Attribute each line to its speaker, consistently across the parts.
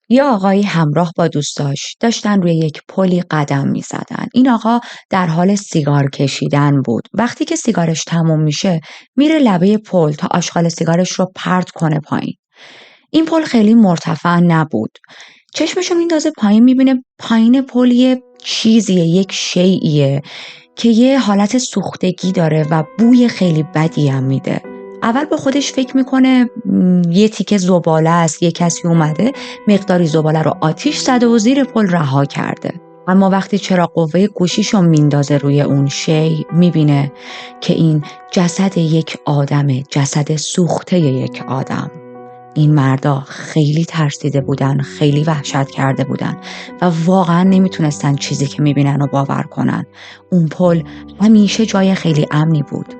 Speaker 1: یه آقایی همراه با دوستاش داشتن روی یک پلی قدم می زدن. این آقا در حال سیگار کشیدن بود. وقتی که سیگارش تموم میشه میره لبه پل تا آشغال سیگارش رو پرت کنه پایین. این پل خیلی مرتفع نبود. چشمشو میندازه پایین، میبینه پایین پل یه چیزیه، یک شیئیه که یه حالت سوختگی داره و بوی خیلی بدی هم میده. اول با خودش فکر میکنه یه تیکه زباله است، یه کسی اومده مقداری زباله رو آتیش زده و زیر پل رها کرده. اما وقتی چراغ قوه گوشیشو میندازه روی اون شی، میبینه که این جسد یک آدمه، جسد سوخته یک آدم. این مردا خیلی ترسیده بودن، خیلی وحشت کرده بودن و واقعا نمیتونستن چیزی که میبینن رو باور کنن. اون پل همیشه جای خیلی امنی بود.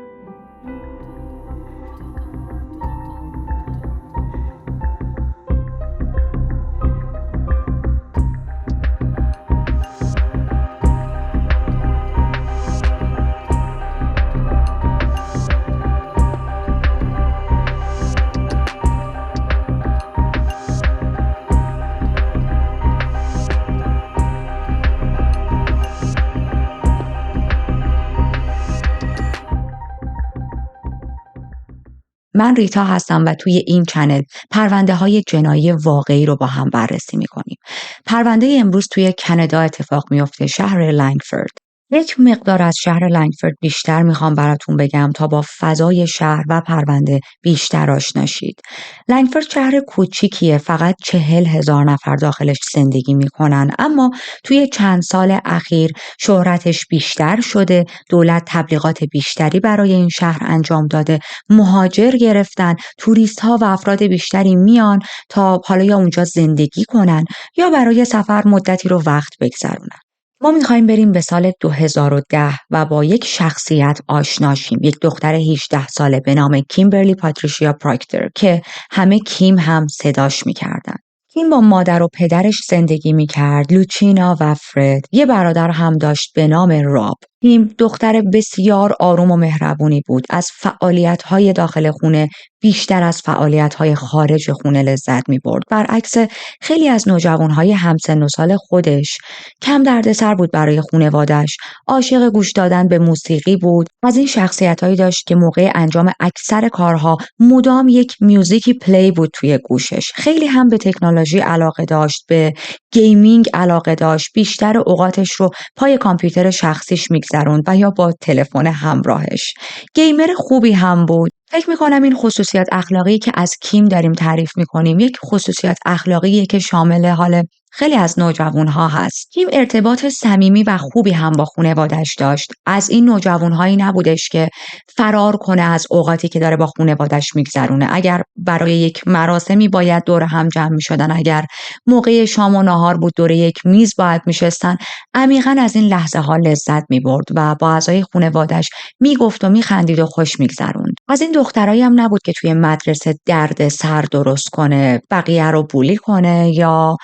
Speaker 1: من ریتا هستم و توی این چنل پرونده های جنایی واقعی رو با هم بررسی میکنیم. پرونده امروز توی کانادا اتفاق میفته، شهر لنگفورد. یک مقدار از شهر لنگفورد بیشتر میخوام براتون بگم تا با فضای شهر و پرونده بیشتر آشنا شید. لنگفورد شهر کوچیکیه، فقط 40,000 نفر داخلش زندگی میکنن، اما توی چند سال اخیر شهرتش بیشتر شده، دولت تبلیغات بیشتری برای این شهر انجام داده، مهاجر گرفتن، توریست ها و افراد بیشتری میان تا حالا یا اونجا زندگی کنن یا برای سفر مدتی رو وقت بگذرونن. ما میخوایم بریم به سال 2010 و با یک شخصیت آشنا شیم، یک دختر 18 ساله به نام کیمبرلی پاتریشیا پراکتر که همه کیم هم صداش میکردن. کیم با مادر و پدرش زندگی میکرد، لوچینا و فرد. یه برادر هم داشت به نام راب. کیم دختر بسیار آروم و مهربونی بود. از فعالیت‌های داخل خونه بیشتر از فعالیت‌های خارج خونه لذت می‌برد. برعکس خیلی از نوجوان‌های همسن و سال خودش، کم دردسر بود برای خانواده‌اش. عاشق گوش دادن به موسیقی بود. از این شخصیت‌هایی داشت که موقع انجام اکثر کارها مدام یک میوزیکی پلی بود توی گوشش. خیلی هم به تکنولوژی علاقه داشت، به گیمینگ علاقه داشت. بیشتر اوقاتش رو پای کامپیوتر شخصیش می‌گذروند و یا با تلفن همراهش. گیمر خوبی هم بود. فکر می‌کنم این خصوصیت اخلاقی که از کیم داریم تعریف می‌کنیم یک خصوصیت اخلاقیه که شامل حال خیلی از نوجوان‌ها هست. کیم ارتباط صمیمی و خوبی هم با خانواده‌اش داشت. از این نوجوان‌هایی نبودش که فرار کنه از اوقاتی که داره با خانواده‌اش می‌گذرونه. اگر برای یک مراسمی باید دور هم جمع می‌شدن، اگر موقع شام و نهار بود دور یک میز باید می‌شستن، عمیقاً از این لحظه‌ها لذت می‌برد و با اعضای خانواده‌اش میگفت و میخندید و خوش میگذروند. از این دخترایی هم نبود که توی مدرسه درد سر درست کنه، بقیه رو بولی کنه یا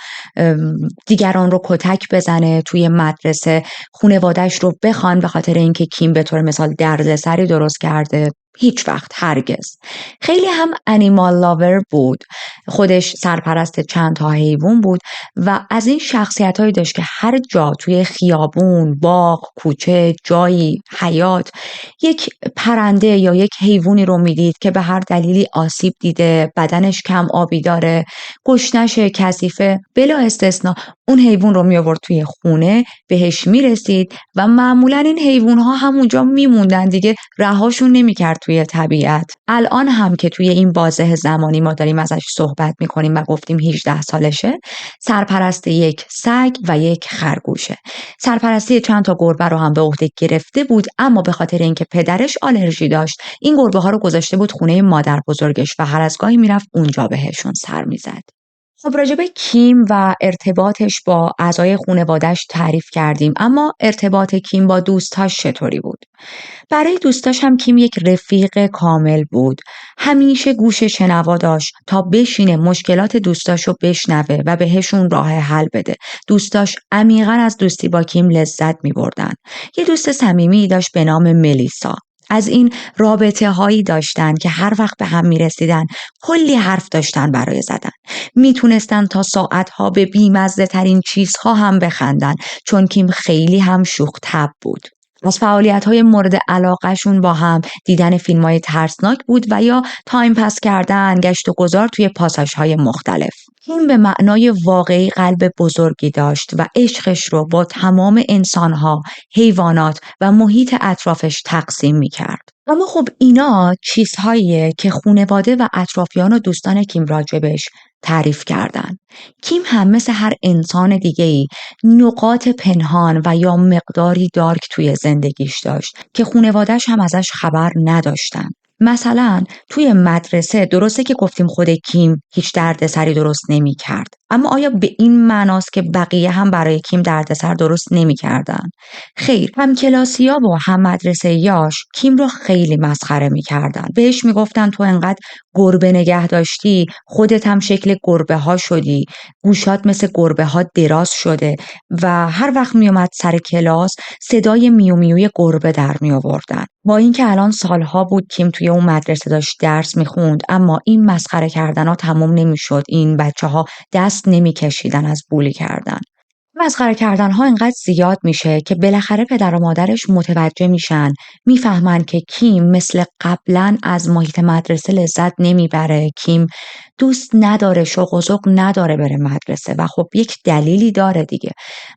Speaker 1: دیگران رو کتک بزنه توی مدرسه، خانواده‌اش رو بخوان به خاطر اینکه کیم به طور مثال درد سری درست کرده. هیچ وقت، هرگز. خیلی هم انیمال لاور بود. خودش سرپرست چند تا حیوان بود و از این شخصیت‌هایی داشت که هر جا توی خیابون، باغ، کوچه، جایی، حیاط یک پرنده یا یک حیوانی رو میدید که به هر دلیلی آسیب دیده، بدنش کم آبی داره، گشنشه، کثیفه، بلا استثنا اون حیوان رو می آورد توی خونه، بهش میرسید و معمولا این حیوان‌ها همونجا میموندن دیگه، رهاشون نمیکرد توی طبیعت. الان هم که توی این بازه زمانی ما داریم ازش صحبت میکنیم و گفتیم 18 سالشه، سرپرست یک سگ و یک خرگوشه. سرپرستی چند تا گربه رو هم به عهده گرفته بود، اما به خاطر اینکه پدرش آلرژی داشت این گربه ها رو گذاشته بود خونه مادر بزرگش و هر از گاهی میرفت اونجا بهشون سر میزد. خب راجع به کیم و ارتباطش با اعضای خانواده‌اش تعریف کردیم، اما ارتباط کیم با دوستاش چطوری بود؟ برای دوستاش هم کیم یک رفیق کامل بود. همیشه گوش شنوا داشت تا بشینه مشکلات دوستاشو بشنوه و بهشون راه حل بده. دوستاش عمیقاً از دوستی با کیم لذت می بردن. یه دوست صمیمی داشت به نام ملیسا. از این رابطه هایی داشتن که هر وقت به هم میرسیدن کلی حرف داشتن برای زدن. میتونستن تا ساعتها به بیمزه ترین چیزها هم بخندن، چون کیم خیلی هم شوخ طبع بود. از فعالیت‌های مورد علاقه‌شون با هم دیدن فیلم‌های ترسناک بود و یا تایم پس کردن، گشت و گذار توی پاساژهای مختلف. کیم به معنای واقعی قلب بزرگی داشت و عشقش رو با تمام انسان‌ها، حیوانات و محیط اطرافش تقسیم می‌کرد. اما خب اینا چیزهاییه که خانواده و اطرافیان و دوستان کیم راجبش تعریف کردن. کیم هم مثل هر انسان دیگه‌ای نقاط پنهان و یا مقداری دارک توی زندگیش داشت که خانواده‌اش هم ازش خبر نداشتن. مثلا توی مدرسه درسته که گفتیم خود کیم هیچ دردسری درست نمی کرد، اما آیا به این معناست که بقیه هم برای کیم دردسر درست نمی کردن؟ خیر، هم کلاسی‌ها و هم مدرسه‌یاش کیم رو خیلی مسخره می کردن. بهش می گفتن تو انقدر گربه نگه داشتی، خودت هم شکل گربه ها شدی، گوشات مثل گربه ها دراز شده و هر وقت می اومد سر کلاس صدای میو میوی گربه در می آوردن. با اینکه الان سالها بود کیم توی اون مدرسه داشت درس میخوند، اما این مسخره کردن ها تموم نمیشد. این بچه ها دست نمیکشیدن از بولی کردن. مسخره کردن ها اینقدر زیاد میشه که بالاخره پدر و مادرش متوجه میشن، میفهمن که کیم مثل قبلا از محیط مدرسه لذت نمیبره، کیم دوست نداره، شوق و ذوق نداره بره مدرسه و خب یک دلیلی داره دیگه.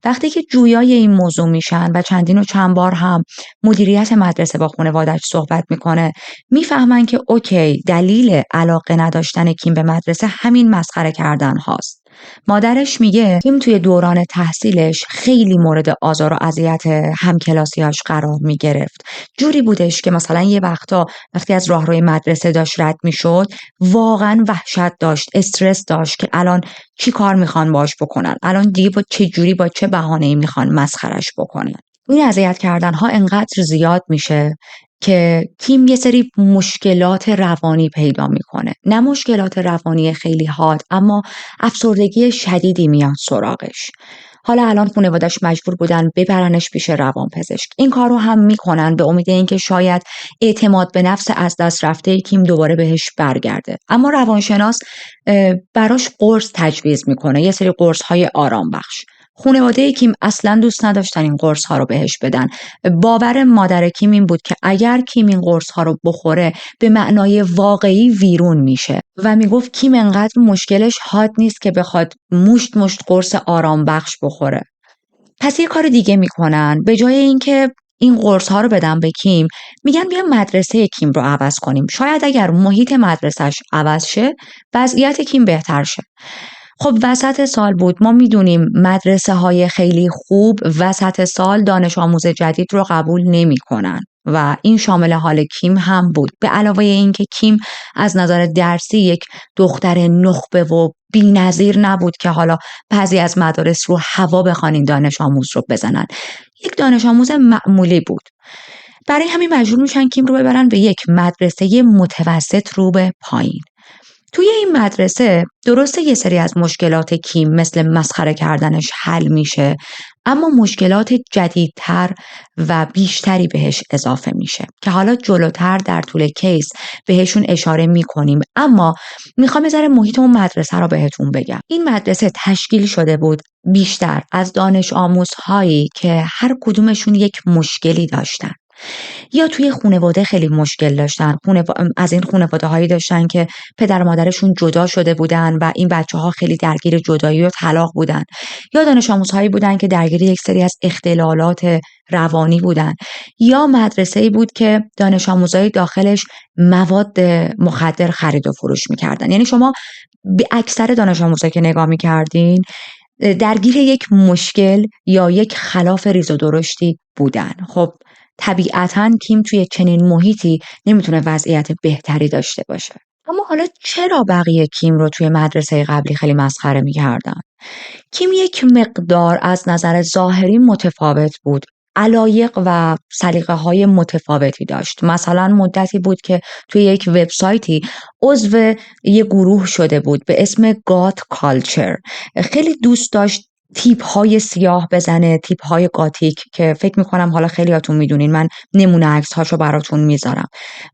Speaker 1: وقتی که جویای این موضوع میشن و چندین و چند بار هم مدیریت مدرسه با خانواده‌اش صحبت میکنه، میفهمن که اوکی، دلیل علاقه نداشتن کیم به مدرسه همین مسخره کردن هاست. مادرش میگه کیم توی دوران تحصیلش خیلی مورد آزار و اذیت همکلاسیاش قرار میگرفت. جوری بودش که مثلا یه وقتی از راهروی مدرسه داشت رد میشد، واقعا وحشت داشت، استرس داشت که الان چی کار میخوان باش بکنن، الان دیگه با چه جوری، با چه بهانه‌ای میخوان مسخرش بکنن. این اذیت کردن ها انقدر زیاد میشه که کیم یه سری مشکلات روانی پیدا میکنه. نه مشکلات روانی خیلی حاد، اما افسردگی شدیدی میاد سراغش. حالا الان خانواده‌اش مجبور بودن ببرنش پیش روانپزشک. این کارو هم میکنن به امید اینکه شاید اعتماد به نفس از دست رفته کیم دوباره بهش برگرده. اما روانشناس براش قرص تجویز میکنه، یه سری قرص‌های آرام بخش. خانواده کیم اصلا دوست نداشتن این قرص ها رو بهش بدن. باور مادر کیم این بود که اگر کیم این قرص ها رو بخوره به معنای واقعی ویرون میشه و میگفت کیم انقدر مشکلش حاد نیست که بخواد مشت قرص آرام بخش بخوره. پس یه کار دیگه میکنن، به جای اینکه این قرص ها رو بدن به کیم، میگن بیا مدرسه کیم رو عوض کنیم، شاید اگر محیط مدرسهش عوض شه وضعیت کیم بهتر شه. خب وسط سال بود، ما میدونیم مدرسه های خیلی خوب وسط سال دانش آموز جدید رو قبول نمی کنن و این شامل حال کیم هم بود. به علاوه اینکه کیم از نظر درسی یک دختر نخبه و بی‌نظیر نبود که حالا بعضی از مدارس رو هوا بخوان این دانش آموز رو بزنن، یک دانش آموز معمولی بود. برای همین مجبور میشن کیم رو ببرن به یک مدرسه متوسط رو به پایین. توی این مدرسه درسته یه سری از مشکلات کیم مثل مسخره کردنش حل میشه، اما مشکلات جدیدتر و بیشتری بهش اضافه میشه که حالا جلوتر در طول کیس بهشون اشاره میکنیم. اما میخوام یه ذره محیط اون مدرسه رو بهتون بگم. این مدرسه تشکیل شده بود بیشتر از دانش آموزهایی که هر کدومشون یک مشکلی داشتن، یا توی خانواده خیلی مشکل داشتن. از این خانواده هایی داشتن که پدر و مادرشون جدا شده بودن و این بچه ها خیلی درگیر جدایی و طلاق بودن، یا دانش آموزهایی بودن که درگیر یک سری از اختلالات روانی بودن، یا مدرسه‌ای بود که دانش آموزای داخلش مواد مخدر خرید و فروش میکردن. یعنی شما به اکثر دانش آموزایی که نگاه میکردین درگیر یک مشکل یا یک خلاف ریز و درشتی بودن. خب طبیعتاً کیم توی چنین محیطی نمیتونه وضعیت بهتری داشته باشه. اما حالا چرا بقیه کیم رو توی مدرسه قبلی خیلی مسخره میکردن؟ کیم یک مقدار از نظر ظاهری متفاوت بود. علایق و سلیقه‌های متفاوتی داشت. مثلا مدتی بود که توی یک وبسایتی عضو یک گروه شده بود به اسم گات کالچر. خیلی دوست داشت تیپ‌های سیاه بزنه، تیپ‌های گاتیک که فکر می‌کنم حالا خیلیاتون می‌دونین، من نمونه عکس‌هاشو براتون میذارم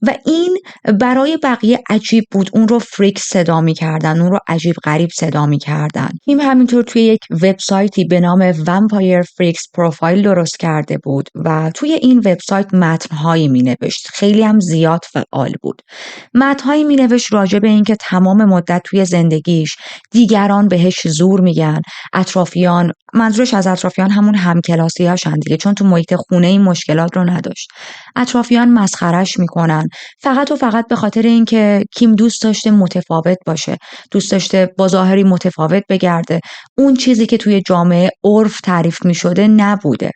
Speaker 1: و این برای بقیه عجیب بود. اون رو فریک صدا می‌کردن، اون رو عجیب غریب صدا می‌کردن. کیم همینطور توی یک وبسایتی به نام Vampire Freaks پروفایل درست کرده بود و توی این وبسایت متن‌هایی می‌نوشت. خیلی هم زیاد فعال بود. متن‌هایی می‌نوشت راجع به اینکه تمام مدت توی زندگیش دیگران بهش زور میگن، اطرافیان، منظورش از اطرافیان همون همکلاسی‌هاشن دیگه، چون تو محیط خونه این مشکلات رو نداشت. اطرافیان مسخرش میکنن فقط و فقط به خاطر اینکه کیم دوست داشته متفاوت باشه، دوست داشته با ظاهری متفاوت بگرده، اون چیزی که توی جامعه عرف تعریف میشده نبوده.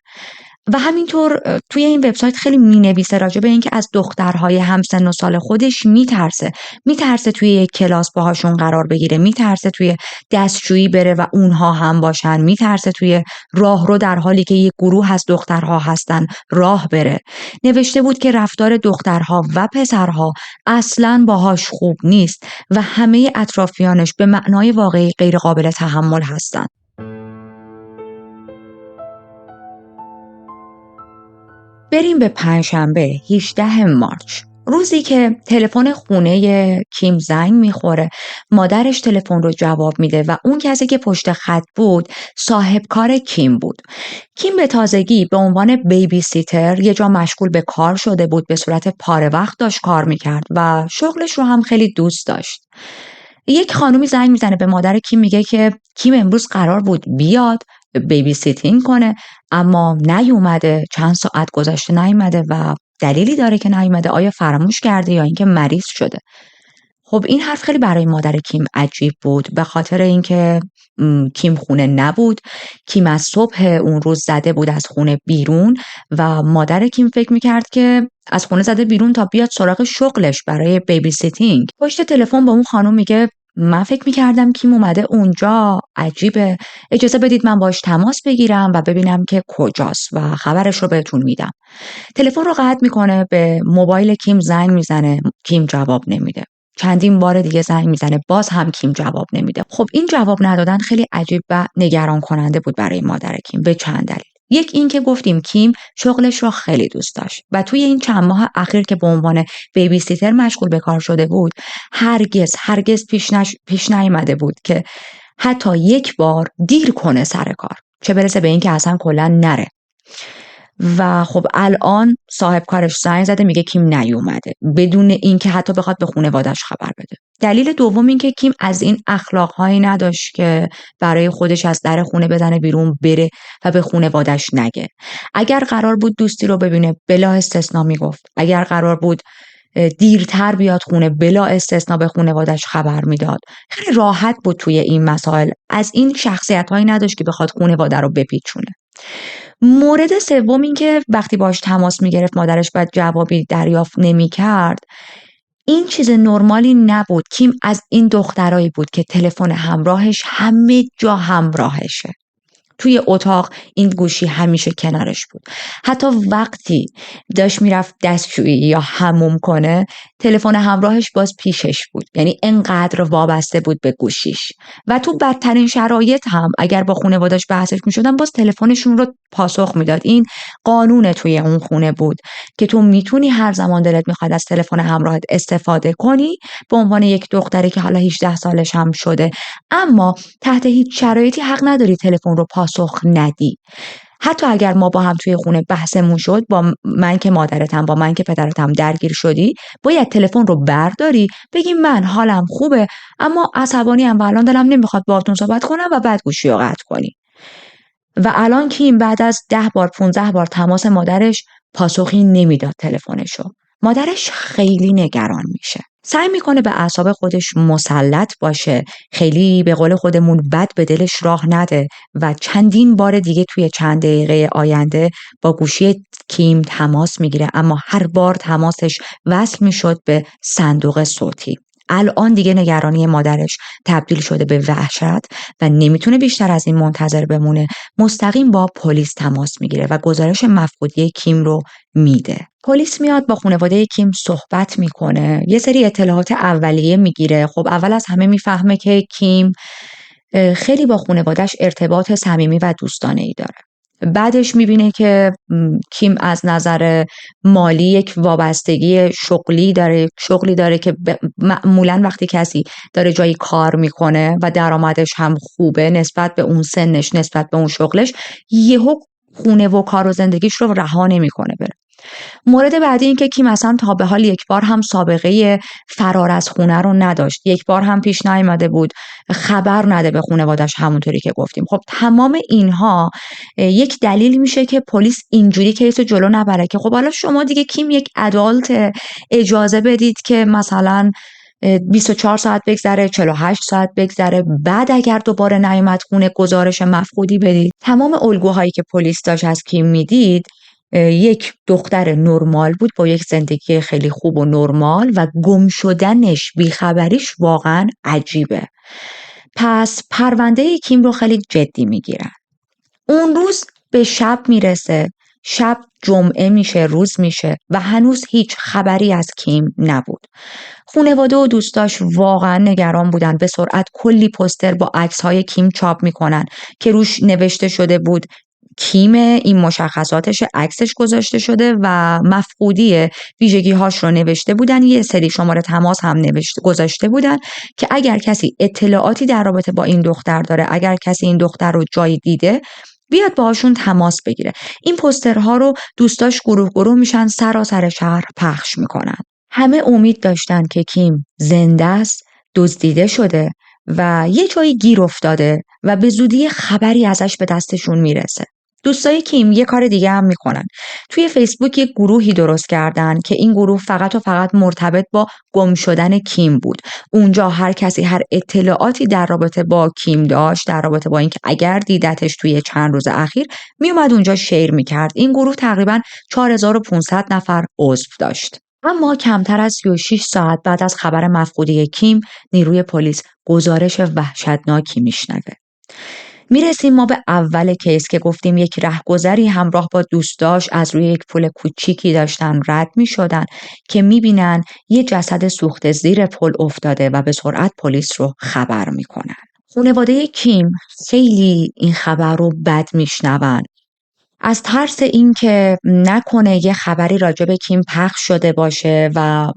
Speaker 1: و همینطور توی این وبسایت خیلی مینویسه راجع به اینکه از دخترهای همسن و سال خودش میترسه توی یک کلاس باهاشون قرار بگیره، میترسه توی دستشویی بره و اونها هم باشن، میترسه توی راهرو در حالی که یک گروه از دخترها هستن راه بره. نوشته بود که رفتار دخترها و پسرها اصلاً باهاش خوب نیست و همه اطرافیانش به معنای واقعی غیر قابل تحمل هستن. بریم به پنجشنبه 18 مارچ، روزی که تلفن خونه کیم زنگ میخوره. مادرش تلفن رو جواب میده و اون کسی که پشت خط بود صاحب کار کیم بود. کیم به تازگی به عنوان بیبی سیتر یه جا مشغول به کار شده بود، به صورت پاره وقت داشت کار میکرد و شغلش رو هم خیلی دوست داشت. یک خانومی زنگ میزنه به مادر کیم، میگه که کیم امروز قرار بود بیاد بیبی سیتینگ کنه اما نیومده، چند ساعت گذشته نیومده و دلیلی داره که نیومده. آیا فراموش کرده یا اینکه مریض شده؟ خب این حرف خیلی برای مادر کیم عجیب بود، به خاطر اینکه کیم خونه نبود. کیم از صبح اون روز زده بود از خونه بیرون و مادر کیم فکر میکرد که از خونه زده بیرون تا بیاد سراغ شغلش برای بیبی سیتینگ. پشت تلفن با اون خانم میگه من فکر میکردم کیم اومده اونجا، عجیبه، اجازه بدید من باش تماس بگیرم و ببینم که کجاست و خبرش رو بهتون میدم. تلفن رو قطع میکنه، به موبایل کیم زنگ میزنه، کیم جواب نمیده. چندین بار دیگه زنگ میزنه، باز هم کیم جواب نمیده. خب این جواب ندادن خیلی عجیب و نگران کننده بود برای مادر کیم به چند دلیل. یک این که گفتیم کیم شغلش رو خیلی دوست داشت و توی این چند ماه اخیر که به عنوان بیبی سیتر مشغول به کار شده بود هرگز پیش نیامده بود که حتی یک بار دیر کنه سر کار، چه برسه به این که اصلا کلا نره. و خب الان صاحب کارش زنگ زده میگه کیم نیومده، بدون اینکه حتی بخواد به خانواده‌اش خبر بده. دلیل دوم این که کیم از این اخلاق‌هایی نداشت که برای خودش از در خونه بزنه بیرون بره و به خانواده‌اش نگه. اگر قرار بود دوستی رو ببینه بلا استثنا میگفت، اگر قرار بود دیرتر بیاد خونه بلا استثنا به خانواده‌اش خبر میداد. خیلی راحت بود توی این مسائل، از این شخصیت‌هایی نداشت که بخواد خانواده رو بپیچونه. مورد سوم این که وقتی باش تماس میگرفت مادرش بعد جوابی دریافت نمیکرد، این چیز نرمالی نبود. کیم از این دخترایی بود که تلفن همراهش همه جا همراهشه. توی اتاق این گوشی همیشه کنارش بود. حتی وقتی داشت میرفت دستشویی یا حموم کنه تلفن همراهش باز پیشش بود. یعنی انقدر وابسته بود به گوشیش. و تو بدترین شرایط هم اگر با خانواده‌اش بحثش میشدن باز تلفنشون رو پاسخ میداد. این قانون توی اون خونه بود که تو میتونی هر زمان دلت میخواد از تلفن همراهت استفاده کنی به عنوان یک دختری که حالا 18 سالش هم شده، اما تحت هیچ شرایطی حق نداری تلفن رو پاسخ ندی. حتی اگر ما با هم توی خونه بحثمون شد، با من که مادرتم، با من که پدرتم درگیر شدی، باید تلفن رو برداری بگی من حالم خوبه اما عصبانی ام و الان دلم نمیخواد باهاتون صحبت کنم و بعد گوشی رو قطع کنی. و الان کیم بعد از 10 بار 15 بار تماس مادرش پاسخی نمیداد تلفنشو. مادرش خیلی نگران میشه. سعی میکنه به اعصاب خودش مسلط باشه، خیلی به قول خودمون بد به دلش راه نده و چندین بار دیگه توی چند دقیقه آینده با گوشی کیم تماس میگیره، اما هر بار تماسش وصل میشد به صندوق صوتی. الان دیگه نگرانی مادرش تبدیل شده به وحشت و نمیتونه بیشتر از این منتظر بمونه. مستقیم با پلیس تماس میگیره و گزارش مفقودی کیم رو میده. پلیس میاد با خانواده کیم صحبت میکنه، یه سری اطلاعات اولیه میگیره. خب اول از همه میفهمه که کیم خیلی با خانواده‌اش ارتباط صمیمی و دوستانه‌ای داره. بعدش میبینه که کیم از نظر مالی یک وابستگی شغلی داره که معمولا وقتی کسی داره جایی کار میکنه و درآمدش هم خوبه نسبت به اون سنش، نسبت به اون شغلش، یهو خونه و کار و زندگیش رو رها نمیکنه بره. مورد بعدی این که کیم مثلا تا به حال یک بار هم سابقه فرار از خونه رو نداشت، یک بار هم پیش نیامده بود خبر نده به خانواده‌اش، همونطوری که گفتیم. خب تمام اینها یک دلیل میشه که پلیس اینجوری کیس رو جلو نبره که خب حالا شما دیگه کیم یک ادالت، اجازه بدید که مثلا 24 ساعت بگذره، 48 ساعت بگذره، بعد اگر دوباره نیامد خونه گزارش مفقودی بدید. تمام الگوهایی که پلیس داشت از کیم میدید یک دختر نرمال بود با یک زندگی خیلی خوب و نرمال و گم شدنش، بیخبریش واقعا عجیبه. پس پرونده کیم رو خیلی جدی میگیرن. اون روز به شب میرسه، شب جمعه میشه، روز میشه و هنوز هیچ خبری از کیم نبود. خانواده و دوستاش واقعا نگران بودن. به سرعت کلی پوستر با عکس‌های کیم چاپ میکنن که روش نوشته شده بود کیم، این مشخصاتش، عکسش گذاشته شده و مفقودی ویژگی‌هاش رو نوشته بودن. یه سری شماره تماس هم گذاشته بودن که اگر کسی اطلاعاتی در رابطه با این دختر داره، اگر کسی این دختر رو جایی دیده، بیاد باهاشون تماس بگیره. این پوسترها رو دوستاش گروه گروه میشن سراسر شهر پخش میکنن. همه امید داشتن که کیم زنده است، دزدیده شده و یه جایی گیر افتاده و به زودی خبری ازش به دستشون میرسه. دوستای کیم یه کار دیگه هم میکنن. توی فیسبوک یک گروهی درست کردن که این گروه فقط و فقط مرتبط با گم شدن کیم بود. اونجا هر کسی هر اطلاعاتی در رابطه با کیم داشت، در رابطه با اینکه اگر دیدتش توی چند روز اخیر، میومد اونجا شیر میکرد. این گروه تقریباً 4500 نفر عضو داشت. اما کمتر از 36 ساعت بعد از خبر مفقودی کیم، نیروی پلیس گزارش وحشتناکی میشنوه. میرسیم ما به اول کیس که گفتیم یک رهگذری همراه با دوستاش از روی یک پل کوچیکی داشتن رد میشدن که میبینن یه جسد سوخته زیر پل افتاده و به سرعت پلیس رو خبر میکنن. خانواده کیم خیلی این خبر رو بد میشنون. از ترس اینکه نکنه یه خبری راجع به کیم پخش شده باشه و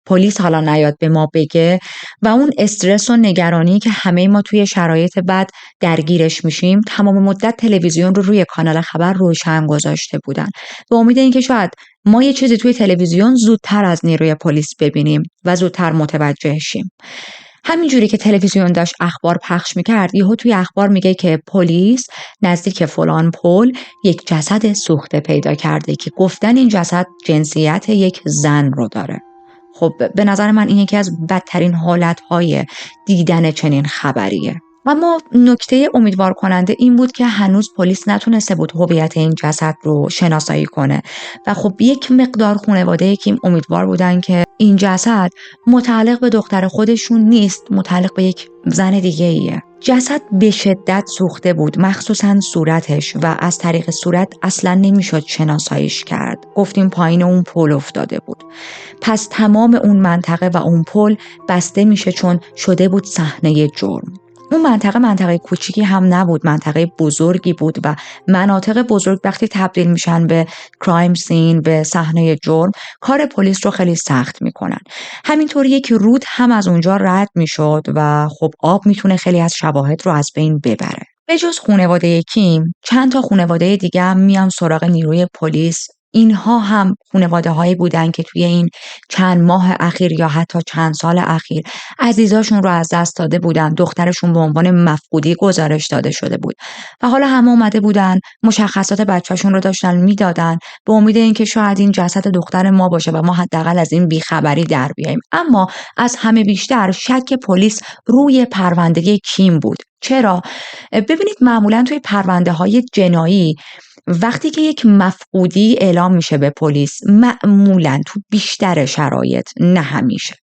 Speaker 1: پلیس حالا نیاد به ما بگه و اون استرس و نگرانی که همه ما توی شرایط بد درگیرش میشیم، تمام مدت تلویزیون رو روی کانال خبر روشن گذاشته بودن به امید اینکه شاید ما یه چیزی توی تلویزیون زودتر از نیروی پلیس ببینیم و زودتر متوجه شیم. همینجوری که تلویزیون داشت اخبار پخش میکرد، یهو توی اخبار میگه که پلیس نزدیک فلان پل یک جسد سوخته پیدا کرده که گفتن این جسد جنسیت یک زن رو داره. خب به نظر من این یکی از بدترین حالتهای دیدن چنین خبریه. اما نکته امیدوار کننده این بود که هنوز پلیس نتونسته بود هویت این جسد رو شناسایی کنه و خب یک مقدار خانواده کیم امیدوار بودن که این جسد متعلق به دختر خودشون نیست، متعلق به یک زن دیگه ایه. جسد به شدت سوخته بود، مخصوصا صورتش، و از طریق صورت اصلا نمیشد شناساییش کرد. گفتیم پایین اون پل افتاده بود. پس تمام اون منطقه و اون پل بسته میشه چون شده بود صحنه جرم. اون منطقه کوچیکی هم نبود، منطقه بزرگی بود و مناطق بزرگ وقتی تبدیل میشن به کرایم سین، به صحنه جرم، کار پلیس رو خیلی سخت میکنن. همینطور یک رود هم از اونجا رد میشد و خب آب میتونه خیلی از شواهد رو از بین ببره. به جز خانواده کیم، چند تا خانواده دیگه هم میان سراغ نیروی پلیس. اینها هم خانواده هایی بودن که توی این چند ماه اخیر یا حتی چند سال اخیر عزیزاشون رو از دست داده بودن، دخترشون به عنوان مفقودی گزارش داده شده بود و حالا همه اومده بودن مشخصات بچه‌شون رو داشتن میدادن به امید اینکه شاید این جسد دختر ما باشه و ما حداقل از این بیخبری در بیاییم. اما از همه بیشتر شک پلیس روی پرونده کیم بود. چرا؟ ببینید معمولا توی پرونده های جنایی وقتی که یک مفقودی اعلام میشه به پلیس، معمولا تو بیشتر شرایط، نه همیشه،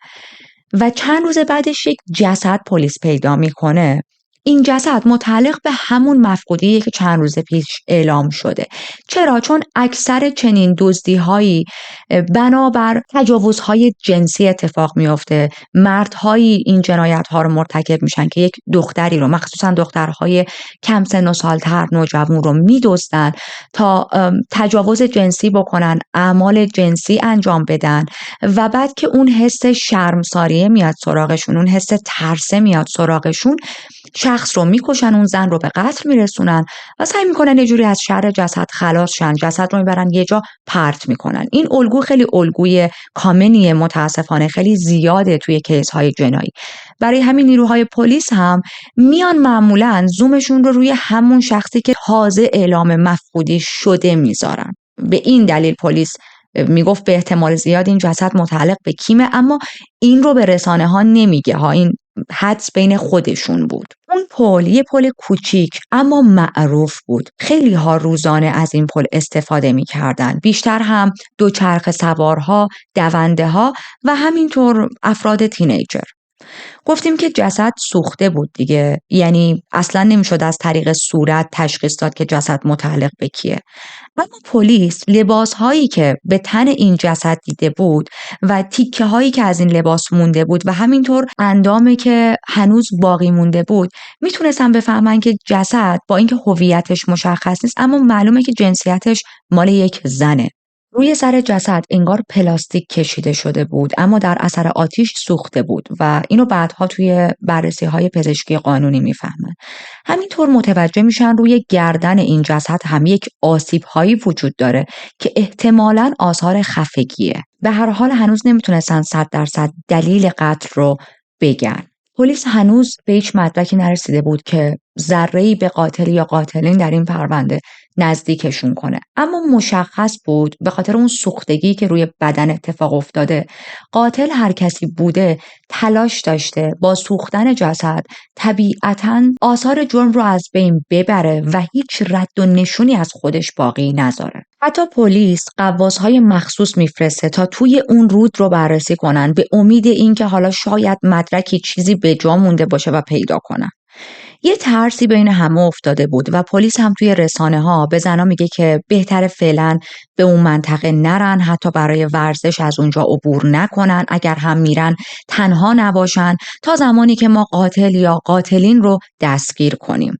Speaker 1: و چند روز بعدش یک جسد پلیس پیدا میکنه، این جسد متعلق به همون مفقودیه که چند روز پیش اعلام شده. چرا؟ چون اکثر چنین دزدی‌هایی بنابر تجاوزهای جنسی اتفاق میفته. مردهایی این جنایت‌ها رو مرتکب میشن که یک دختری رو، مخصوصا دخترهای کم سن و سالتر، نوجوان رو میدزدن تا تجاوز جنسی بکنن، اعمال جنسی انجام بدن و بعد که اون حس شرمساریه میاد سراغشون، اون حس ترسه میاد سراغشون، شخص رو میکشن، اون زن رو به قتل میرسونن و سعی میکنن یه جوری از شر جسد خلاص شن، جسد رو میبرن یه جا پرت میکنن. این الگو خیلی الگوی کامنیه، متاسفانه خیلی زیاده توی کیس های جنایی. برای همین نیروهای پلیس هم میان معمولا زومشون رو روی همون شخصی که تازه اعلام مفقودی شده میذارن. به این دلیل پلیس میگفت به احتمال زیاد این جسد متعلق به کیمه، اما این رو به رسانه ها نمیگه ها، این حدس بین خودشون بود. اون پل یه پل کوچیک اما معروف بود. خیلی ها روزانه از این پل استفاده میکردن، بیشتر هم دوچرخه سوارها، دونده ها و همینطور افراد تینیجر. گفتیم که جسد سوخته بود دیگه، یعنی اصلا نمیشد از طریق صورت تشخیص داد که جسد متعلق به کیه. اما پلیس لباس هایی که به تن این جسد دیده بود و تیکه هایی که از این لباس مونده بود و همینطور اندامی که هنوز باقی مونده بود، میتونستن بفهمن که جسد با اینکه هویتش مشخص نیست اما معلومه که جنسیتش مال یک زنه. روی سر جسد انگار پلاستیک کشیده شده بود اما در اثر آتش سوخته بود و اینو بعدها توی بررسی‌های پزشکی قانونی میفهمن. همینطور متوجه میشن روی گردن این جسد هم یک آسیب‌هایی وجود داره که احتمالاً آثار خفگیه. به هر حال هنوز نمیتونستن 100% دلیل قتل رو بگن. پلیس هنوز به هیچ مدرکی نرسیده بود که ذره‌ای به قاتل یا قاتلین در این پرونده نزدیکشون کنه، اما مشخص بود به خاطر اون سوختگی که روی بدن اتفاق افتاده، قاتل هر کسی بوده تلاش داشته با سوختن جسد طبیعتاً آثار جرم رو از بین ببره و هیچ رد و نشونی از خودش باقی نذاره. حتی پلیس قواس‌های مخصوص میفرسته تا توی اون رود رو بررسی کنن به امید اینکه حالا شاید مدرکی چیزی به جا مونده باشه و پیدا کنن. یه ترسی بین همه افتاده بود و پلیس هم توی رسانه ها به زنا میگه که بهتره فعلا به اون منطقه نرن، حتی برای ورزش از اونجا عبور نکنن، اگر هم میرن تنها نباشن تا زمانی که ما قاتل یا قاتلین رو دستگیر کنیم.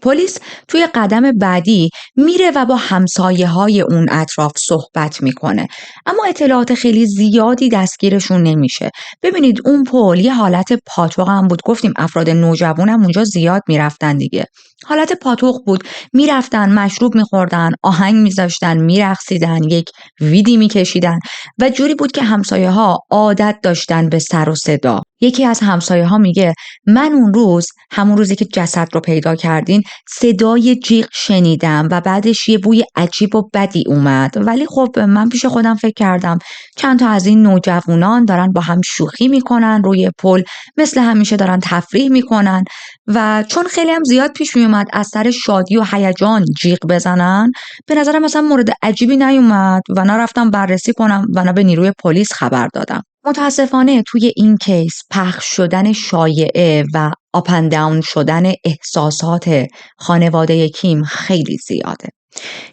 Speaker 1: پلیس توی قدم بعدی میره و با همسایه های اون اطراف صحبت میکنه، اما اطلاعات خیلی زیادی دستگیرشون نمیشه. ببینید اون پل یه حالت پاتوق هم بود، گفتیم افراد نوجوان هم اونجا زیاد میرفتن دیگه، حالت پاتوق بود، میرفتن مشروب میخوردن، آهنگ میذاشتن، میرقصیدن، یک ویدی میکشیدن و جوری بود که همسایه ها عادت داشتن به سر و صدا. یکی از همسایه ها میگه من اون روز، همون روزی که جسد رو پیدا کردین، صدای جیغ شنیدم و بعدش یه بوی عجیب و بدی اومد، ولی خب من پیش خودم فکر کردم چند تا از این نوجوانان دارن با هم شوخی میکنن روی پل، مثل همیشه دارن تفریح میکنن و چون خیلی هم زیاد پیش میومد از سر شادی و هیجان جیغ بزنن، به نظرم مثلا مورد عجیبی نیومد و نرفتم بررسی کنم و نه به نیروی پلیس خبر دادم. متاسفانه توی این کیس پخش شدن شایعه و آپ اند داون شدن احساسات خانواده کیم خیلی زیاده.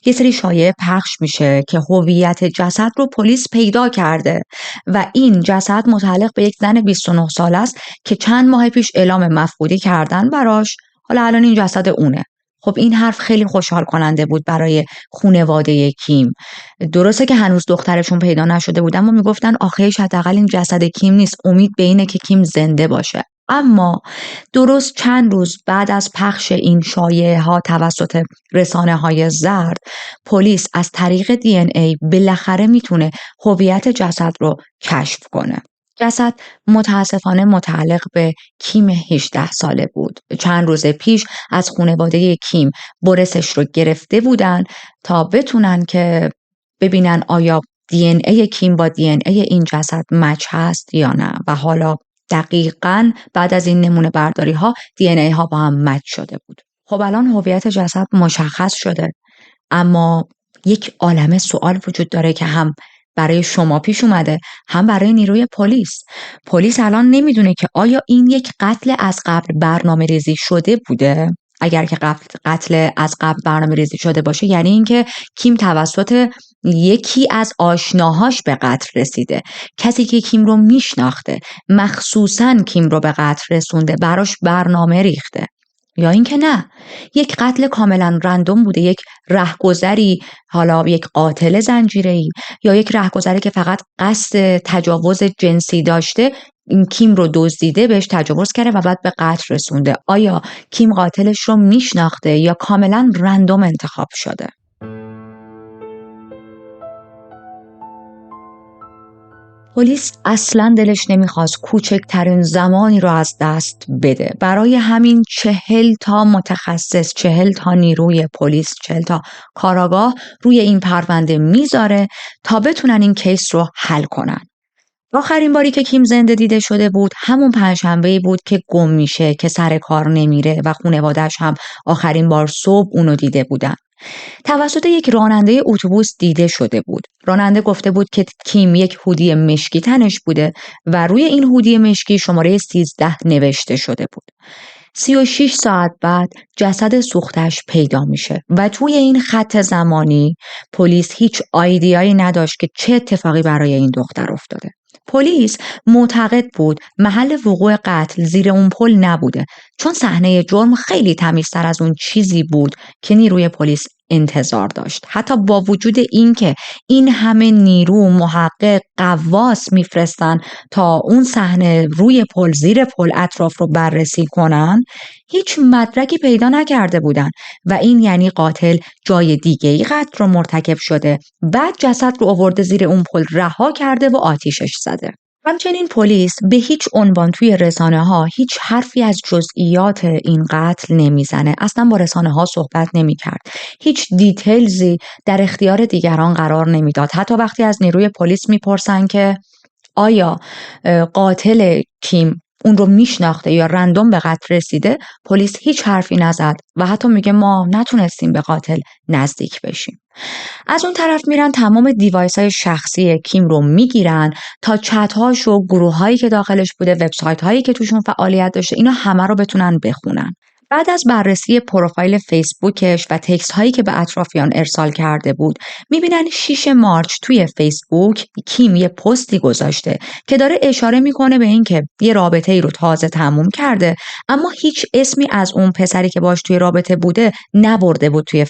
Speaker 1: یه سری شایعه پخش میشه که هویت جسد رو پلیس پیدا کرده و این جسد متعلق به یک زن 29 ساله است که چند ماه پیش اعلام مفقودی کردن براش، حالا الان این جسد اونه. خب این حرف خیلی خوشحال کننده بود برای خانواده کیم. درسته که هنوز دخترشون پیدا نشده بود اما میگفتن آخرش حداقل این جسد کیم نیست، امید به اینه که کیم زنده باشه. اما درست چند روز بعد از پخش این شایعه ها توسط رسانه های زرد، پلیس از طریق DNA بالاخره میتونه هویت جسد رو کشف کنه. جسد متاسفانه متعلق به کیم 18 ساله بود. چند روز پیش از خانواده کیم برسش رو گرفته بودن تا بتونن که ببینن آیا DNA کیم با DNA این جسد مچ هست یا نه و حالا دقیقاً بعد از این نمونه برداری ها DNA ها با هم مچ شده بود. خب الان هویت جسد مشخص شده، اما یک عالمه سوال وجود داره که هم برای شما پیش اومده، هم برای نیروی پلیس. پلیس الان نمیدونه که آیا این یک قتل از قبل برنامه‌ریزی شده بوده. اگر که قتل از قبل برنامه‌ریزی شده باشه یعنی اینکه کیم توسط یکی از آشناهاش به قتل رسیده، کسی که کیم رو میشناخته، مخصوصاً کیم رو به قتل رسونده، براش برنامه ریخته. یا اینکه نه، یک قتل کاملا رندوم بوده، یک رهگذری، حالا یک قاتل زنجیره‌ای یا یک رهگذری که فقط قصد تجاوز جنسی داشته، این کیم رو دزدیده، بهش تجاوز کرده و بعد به قتل رسونده. آیا کیم قاتلش رو میشناخته یا کاملا رندوم انتخاب شده؟ پلیس اصلا دلش نمیخواست کوچکترین زمانی رو از دست بده. برای همین 40 تا متخصص، 40 تا نیروی پلیس، 40 تا کاراگاه روی این پرونده میذاره تا بتونن این کیس رو حل کنن. آخرین باری که کیم زنده دیده شده بود همون پنجشنبه‌ای بود که گم میشه، که سر کار نمیره و خانواده‌اش هم آخرین بار صبح اونو دیده بودن. توسط یک راننده اتوبوس دیده شده بود. راننده گفته بود که کیم یک هودی مشکی تنش بوده و روی این هودی مشکی شماره 13 نوشته شده بود. 36 ساعت بعد جسد سوختش پیدا میشه و توی این خط زمانی پلیس هیچ ایده‌ای نداشت که چه اتفاقی برای این دختر افتاده. پلیس معتقد بود محل وقوع قتل زیر اون پل نبوده، چون صحنه جرم خیلی تمیزتر از اون چیزی بود که نیروی پلیس انتظار داشت. حتی با وجود اینکه این همه نیرو، محقق، غواص میفرستن تا اون صحنه روی پل، زیر پل اطراف رو بررسی کنن، هیچ مدرکی پیدا نکرده بودن و این یعنی قاتل جای دیگه‌ای قتل رو مرتکب شده، بعد جسد رو آورده زیر اون پل رها کرده و آتیشش زده. همچنین پلیس به هیچ عنوان توی رسانه‌ها هیچ حرفی از جزئیات این قتل نمیزنه. اصلا با رسانه‌ها صحبت نمی‌کرد. هیچ دیتیلزی در اختیار دیگران قرار نمیداد. حتی وقتی از نیروی پلیس میپرسن که آیا قاتل کیم اون رو میشناخته یا رندوم به قتل رسیده، پلیس هیچ حرفی نزد و حتی میگه ما نتونستیم به قاتل نزدیک بشیم. از اون طرف میرن تمام دیوایس های شخصی کیم رو میگیرن تا چت هاش و گروه هایی که داخلش بوده، وبسایت هایی که توشون فعالیت داشته، اینا همه رو بتونن بخونن. بعد از بررسی پروفایل فیسبوکش و تکست هایی که به اطرافیان ارسال کرده بود، میبینن 6 مارچ توی فیسبوک کیم یه پستی گذاشته که داره اشاره میکنه به این که یه رابطه ای رو تازه تموم کرده، اما هیچ اسمی از اون پسری که باش توی رابطه بوده نبرده بود توی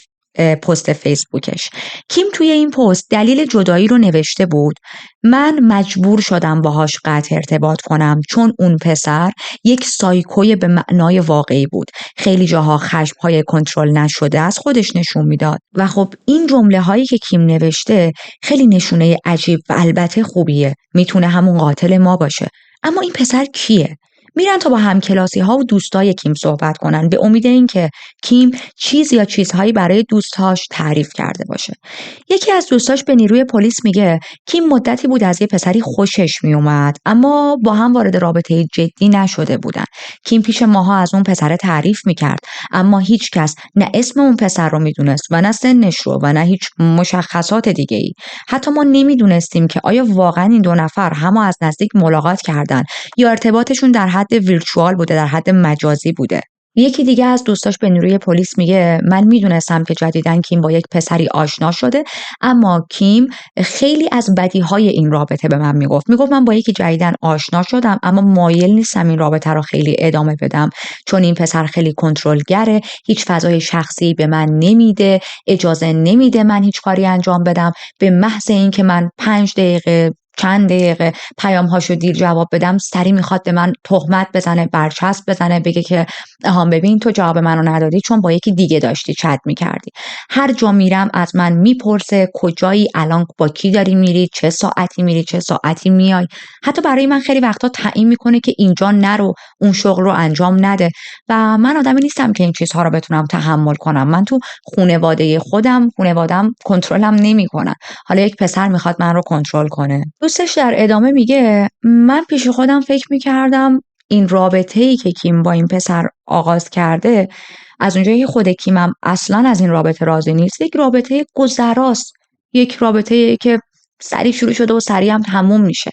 Speaker 1: پست فیسبوکش. کیم توی این پست دلیل جدایی رو نوشته بود: من مجبور شدم باهاش قطع ارتباط کنم چون اون پسر یک سایکوی به معنای واقعی بود. خیلی جاها خشم‌های کنترل نشده از خودش نشون میداد. و خب این جمله هایی که کیم نوشته خیلی نشونه عجیب و البته خوبیه. میتونه همون قاتل ما باشه. اما این پسر کیه؟ میرن تا با همکلاسی ها و دوستای کیم صحبت کنن به امید اینکه کیم چیز یا چیزهایی برای دوستاش تعریف کرده باشه. یکی از دوستاش به نیروی پلیس میگه کیم مدتی بود از یه پسری خوشش میومد، اما با هم وارد رابطه جدی نشده بودن. کیم پیش ماها از اون پسر تعریف میکرد، اما هیچ کس نه اسم اون پسر رو میدونست و نه سنش رو و نه هیچ مشخصات دیگه ای. حتی ما نمیدونستیم که آیا واقعا این دو نفر هم از نزدیک ملاقات کردن یا ارتباطشون در حد ویرچوال بوده، در حد مجازی بوده. یکی دیگه از دوستاش به نیروی پلیس میگه من میدونستم که جدیداً کیم با یک پسری آشنا شده، اما کیم خیلی از بدیهای این رابطه به من میگفت من با یکی جدیداً آشنا شدم اما مایل نیستم این رابطه رو خیلی ادامه بدم، چون این پسر خیلی کنترلگره، هیچ فضای شخصی به من نمیده، اجازه نمیده من هیچ کاری انجام بدم. به محض اینکه من 5 دقیقه چند دقیقه پیام‌هاشو دیر جواب بدم، سری میخواد به من تهمت بزنه، برچسب بزنه، بگه که ببین تو جواب منو ندادی چون با یکی دیگه داشتی چت میکردی. هر جا میرم از من میپرسه کجایی، الان با کی داری میری، چه ساعتی میری، چه ساعتی میای. حتی برای من خیلی وقتا تعیین میکنه که اینجا نرو، اون شغل رو انجام نده و من آدمی نیستم که این چیزها رو بتونم تحمل کنم. من تو خانوادم کنترلم نمیکنن، حالا یک پسر میخواد من رو کنترل کنه. دوستش در ادامه میگه من پیش خودم فکر میکردم این رابطه‌ای که کیم با این پسر آغاز کرده، از اونجایی که خود کیمم اصلا از این رابطه راضی نیست، یک رابطه گذراست، یک رابطه که سریع شروع شده و سریع هم تموم میشه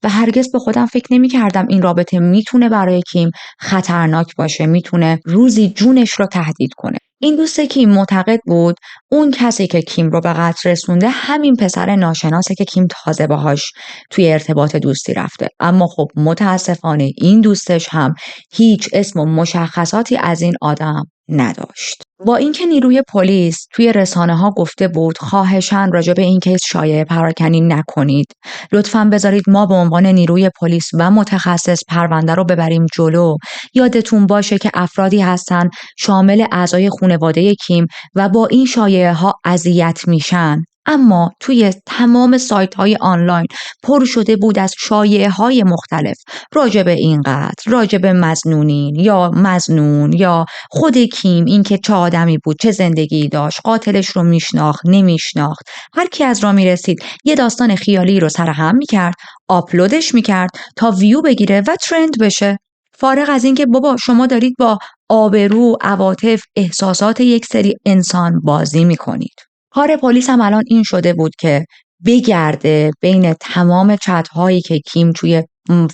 Speaker 1: و هرگز به خودم فکر نمی‌کردم این رابطه میتونه برای کیم خطرناک باشه، میتونه روزی جونش رو تهدید کنه. این دوست کیم معتقد بود اون کسی که کیم رو به قتل رسونده همین پسر ناشناسه که کیم تازه باهاش توی ارتباط دوستی رفته. اما خب متاسفانه این دوستش هم هیچ اسم و مشخصاتی از این آدم نداشت. با اینکه نیروی پلیس توی رسانه‌ها گفته بود خواهشاً راجع به این کیس شایعه پراکنی نکنید. لطفاً بذارید ما به عنوان نیروی پلیس و متخصص پرونده رو ببریم جلو. یادتون باشه که افرادی هستن شامل اعضای خانواده کیم و با این شایعه‌ها اذیت میشن. اما توی تمام سایت‌های آنلاین پر شده بود از شایعه‌های مختلف راجع به این قتل، راجع به مظنونین یا مظنون یا خود کیم، اینکه چه آدمی بود، چه زندگی داشت، قاتلش رو میشناخت، نمیشناخت. هر کی از راه میرسید یه داستان خیالی رو سرهم میکرد، آپلودش میکرد تا ویو بگیره و ترند بشه. فارغ از اینکه بابا شما دارید با آبرو، عواطف، احساسات یک سری انسان بازی میکنید. کار پلیس هم الان این شده بود که بگرده بین تمام چت‌هایی که کیم توی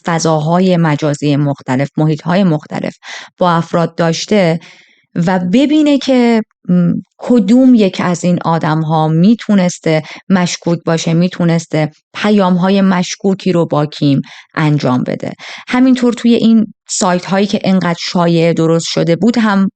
Speaker 1: فضاهای مجازی مختلف، محیط‌های مختلف با افراد داشته و ببینه که کدوم یک از این آدم‌ها میتونسته مشکوک باشه، میتونسته پیام‌های مشکوکی رو با کیم انجام بده. همینطور توی این سایت هایی که انقدر شایعه درست شده بود هم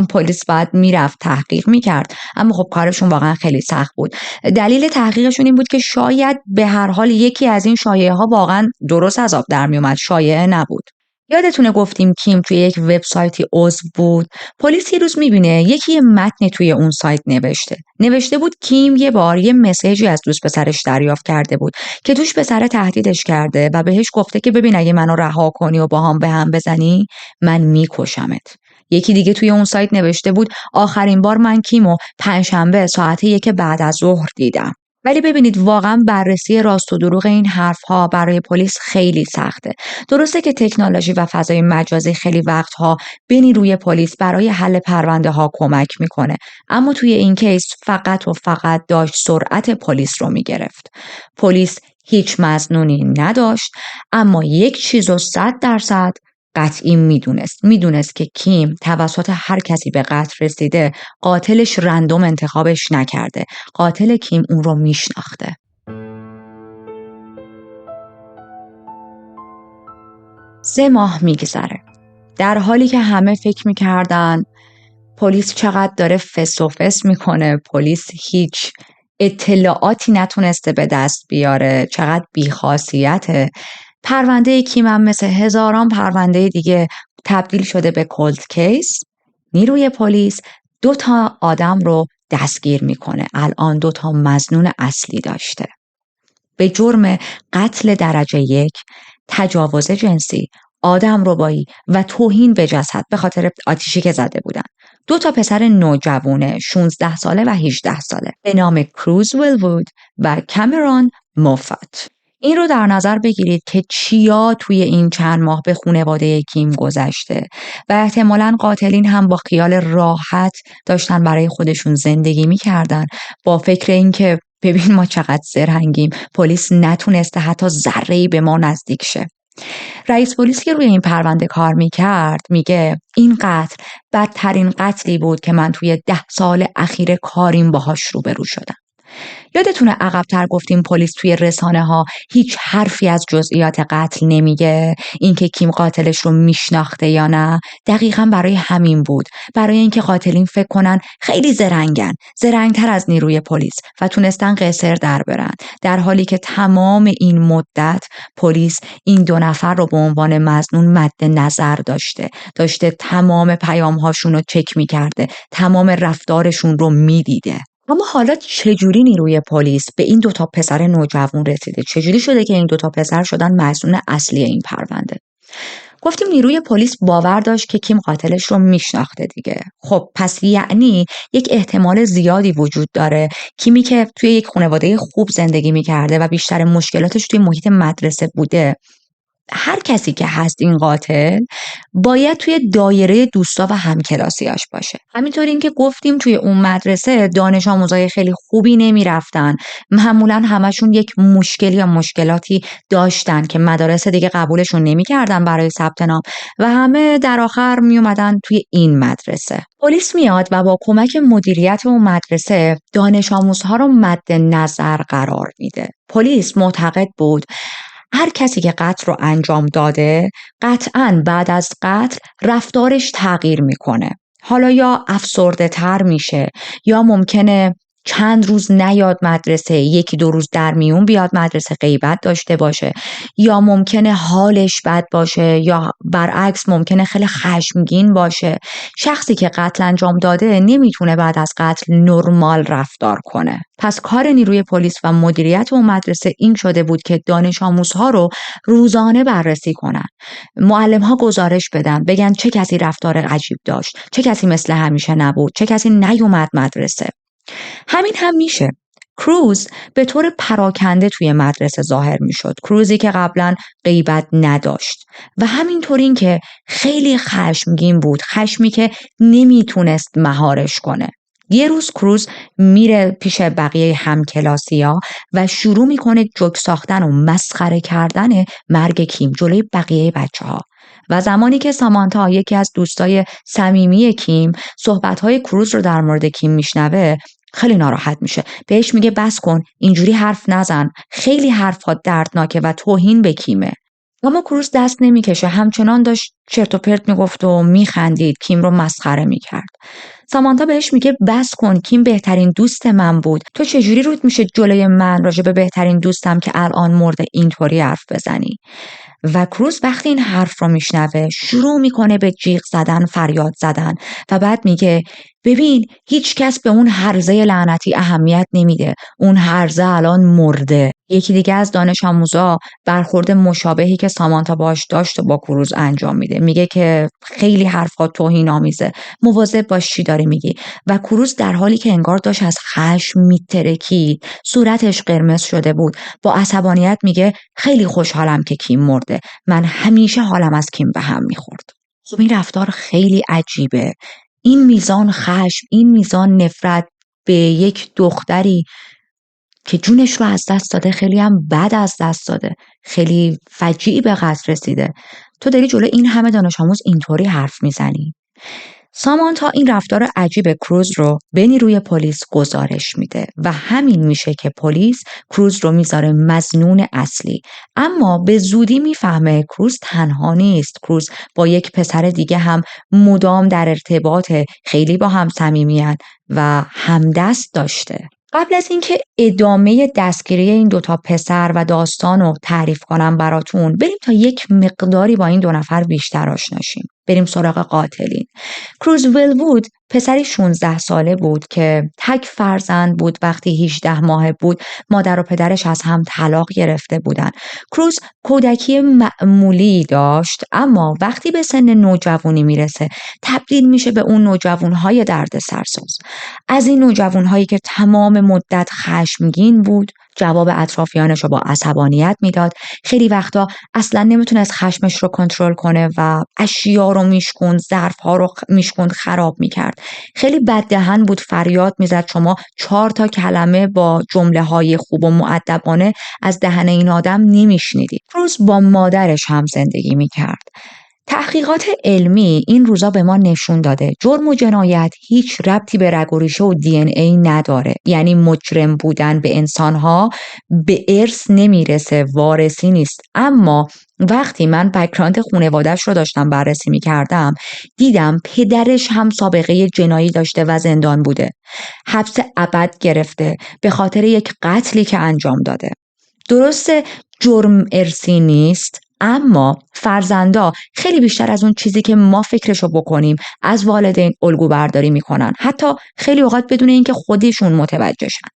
Speaker 1: پلیس باید میرفت تحقیق میکرد، اما خب کارشون واقعا خیلی سخت بود. دلیل تحقیقشون این بود که شاید به هر حال یکی از این شایعه ها واقعا درست از آب در میومد، شایعه نبود. یادتونه گفتیم کیم توی یک وبسایتی عضو بود. پلیس یه روز میبینه یکی متنی توی اون سایت نوشته بود کیم یه بار یه مسیجی از دوست پسرش دریافت کرده بود که توش پسر تهدیدش کرده و بهش گفته که ببین اگه منو رها کنی و با هم به هم بزنی من میکشمت. یکی دیگه توی اون سایت نوشته بود آخرین بار من کیمو پنجشنبه ساعت 1 بعد از ظهر دیدم. ولی ببینید واقعا بررسی راست و دروغ این حرفها برای پلیس خیلی سخته. درسته که تکنولوژی و فضای مجازی خیلی وقتها به نیروی پلیس برای حل پرونده ها کمک میکنه، اما توی این کیس فقط و فقط داشت سرعت پلیس رو میگرفت. پلیس هیچ مظنونی نداشت، اما یک چیز رو 100% قطعی میدونست که کیم توسط هر کسی به قتل رسیده قاتلش رندوم انتخابش نکرده. قاتل کیم اون رو میشناخته. سه ماه میگذره در حالی که همه فکر میکردن پلیس چقدر داره فس و فس میکنه، پلیس هیچ اطلاعاتی نتونسته به دست بیاره، چقدر بیخاصیته. پرونده کیم هم مثل هزاران پرونده دیگه تبدیل شده به کولد کیس. نیروی پلیس 2 آدم رو دستگیر میکنه. الان 2 مظنون اصلی داشته به جرم قتل درجه 1، تجاوز جنسی، آدمربایی و توهین به جسد به خاطر آتیشی که زده بودن. 2 پسر نوجوانه 16 ساله و 18 ساله به نام کروز ویلوود و کامرون موفت. این رو در نظر بگیرید که چیا توی این چند ماه به خانواده کیم گذشته و احتمالاً قاتلین هم با خیال راحت داشتن برای خودشون زندگی می‌کردن، با فکر اینکه ببین ما چقدر زرنگیم، پلیس نتونسته حتی ذره‌ای به ما نزدیک شه. رئیس پلیس که روی این پرونده کار میکرد میگه این قتل بدترین قتلی بود که من توی 10 سال اخیر کاریم باهاش روبرو شدم. یادتونه عقب‌تر گفتیم پلیس توی رسانه‌ها هیچ حرفی از جزئیات قتل نمیگه، اینکه کیم قاتلش رو میشناخته یا نه. دقیقاً برای همین بود، برای اینکه قاتلین فکر کنن خیلی زرنگتر از نیروی پلیس و تونستن قصر در برن، در حالی که تمام این مدت پلیس این 2 نفر رو به عنوان مظنون مد نظر داشته تمام پیام‌هاشون رو چک می‌کرده، تمام رفتارشون رو می‌دیده. اما حالا چجوری نیروی پلیس به این 2 پسر نوجوان رسیده؟ چجوری شده که این 2 پسر شدن مظنون اصلی این پرونده؟ گفتیم نیروی پلیس باور داشت که کیم قاتلش رو میشناخته دیگه. خب پس یعنی یک احتمال زیادی وجود داره کیمی که توی یک خانواده خوب زندگی میکرده و بیشتر مشکلاتش توی محیط مدرسه بوده هر کسی که هست این قاتل باید توی دایره دوستا و همکلاسیاش باشه. همینطور این که گفتیم توی اون مدرسه دانش آموزای خیلی خوبی نمیرفتن، معمولا همشون یک مشکلی یا مشکلاتی داشتن که مدارس دیگه قبولشون نمیکردن برای ثبت نام و همه در آخر میومدن توی این مدرسه. پلیس میاد و با کمک مدیریت اون مدرسه دانش آموزها رو مد نظر قرار میده. پلیس معتقد بود هر کسی که قتل رو انجام داده قطعاً بعد از قتل رفتارش تغییر میکنه. حالا یا افسرده تر میشه یا ممکنه چند روز نیاد مدرسه، 1-2 روز در میون بیاد مدرسه، غیبت داشته باشه، یا ممکنه حالش بد باشه، یا برعکس ممکنه خیلی خشمگین باشه. شخصی که قتل انجام داده نمیتونه بعد از قتل نرمال رفتار کنه. پس کار نیروی پلیس و مدیریت اون مدرسه این شده بود که دانش آموزها رو روزانه بررسی کنن. معلم‌ها گزارش بدن، بگن چه کسی رفتار عجیب داشت، چه کسی مثل همیشه نبود، چه کسی نیومد مدرسه. همین هم میشه. کروز به طور پراکنده توی مدرسه ظاهر میشد. کروزی که قبلا غیبت نداشت و همینطور این که خیلی خشمگین بود، خشمی که نمیتونست مهارش کنه. یه روز کروز میره پیش بقیه همکلاسی‌ها و شروع میکنه جوک ساختن و مسخره کردن مرگ کیم جلوی بقیه بچه‌ها. و زمانی که سامانتا، یکی از دوستای صمیمی کیم، صحبت‌های کروز رو در مورد کیم میشنوه، خیلی ناراحت میشه. بهش میگه بس کن، اینجوری حرف نزن، خیلی حرفات دردناکه و توهین به کیمه. اما کروز دست نمیکشه، همچنان داشت چرت و پرت میگفت و میخندید، کیم رو مسخره میکرد. سامانتا بهش میگه بس کن، کیم بهترین دوست من بود، تو چجوری رود میشه جلوی من راجع به بهترین دوستم که الان مرده اینطوری حرف بزنی؟ و کروز وقتی این حرف رو میشنوه شروع میکنه به جیغ زدن، فریاد زدن و بعد میگه ببین هیچ کس به اون هرزه لعنتی اهمیت نمیده، اون هرزه الان مرده. یکی دیگه از دانش آموزا برخورد مشابهی که سامانتا باش داشت و با کروز انجام میده، میگه که خیلی حرفات توهین آمیزه، مواظب باش چی داری میگی. و کروز در حالی که انگار داشت از خشم میترکید، صورتش قرمز شده بود، با عصبانیت میگه خیلی خوشحالم که کیم مرده، من همیشه حالم از کیم به هم میخورد. خب این رفتار خیلی عجیبه. این میزان خشم، این میزان نفرت به یک دختری که جونش رو از دست داده، خیلی هم بد از دست داده، خیلی فجیعی به قتل رسیده، تو داری جلو این همه دانش آموز اینطوری حرف میزنی؟ سامانتا این رفتار عجیب کروز رو به نیروی پلیس گزارش میده و همین میشه که پلیس کروز رو میذاره مظنون اصلی. اما به زودی میفهمه کروز تنها نیست. کروز با یک پسر دیگه هم مدام در ارتباط، خیلی با هم صمیمیان و همدست داشته. قبل از اینکه ادامه دستگیری این 2 پسر و داستان رو تعریف کنم براتون، بریم تا یک مقداری با این 2 نفر بیشتر آشنا شیم. بریم سراغ قاتلین. کروز ویلوود پسری 16 ساله بود که تک فرزند بود. وقتی 18 ماه بود مادر و پدرش از هم طلاق گرفته بودن. کروز کودکی معمولی داشت، اما وقتی به سن نوجوانی میرسه تبدیل میشه به اون نوجوانهای درد سرساز. از این نوجوانهایی که تمام مدت خشمگین بود، جواب اطرافیانش رو با عصبانیت میداد. خیلی وقتا اصلا نمیتونست خشمش رو کنترل کنه و اشیا رو میشکند، ظرف‌ها رو میشکند، خراب میکرد. خیلی بددهن بود، فریاد میزد. شما 4 کلمه با جمله‌های خوب و مؤدبانه از دهن این آدم نمیشنیدید. روز با مادرش هم زندگی میکرد. تحقیقات علمی این روزا به ما نشون داده جرم و جنایت هیچ ربطی به رگ و ریشه و دی ان ای نداره. یعنی مجرم بودن به انسانها به ارث نمیرسه، وارثی نیست. اما وقتی من بک‌گراند خانواده‌اش رو داشتم بررسی می‌کردم، دیدم پدرش هم سابقه جنایی داشته و زندان بوده. حبس ابد گرفته به خاطر یک قتلی که انجام داده. درسته جرم ارثی نیست، اما فرزندا خیلی بیشتر از اون چیزی که ما فکرشو بکنیم از والدین الگو برداری میکنن، حتی خیلی اوقات بدون اینکه خودشون متوجه شن.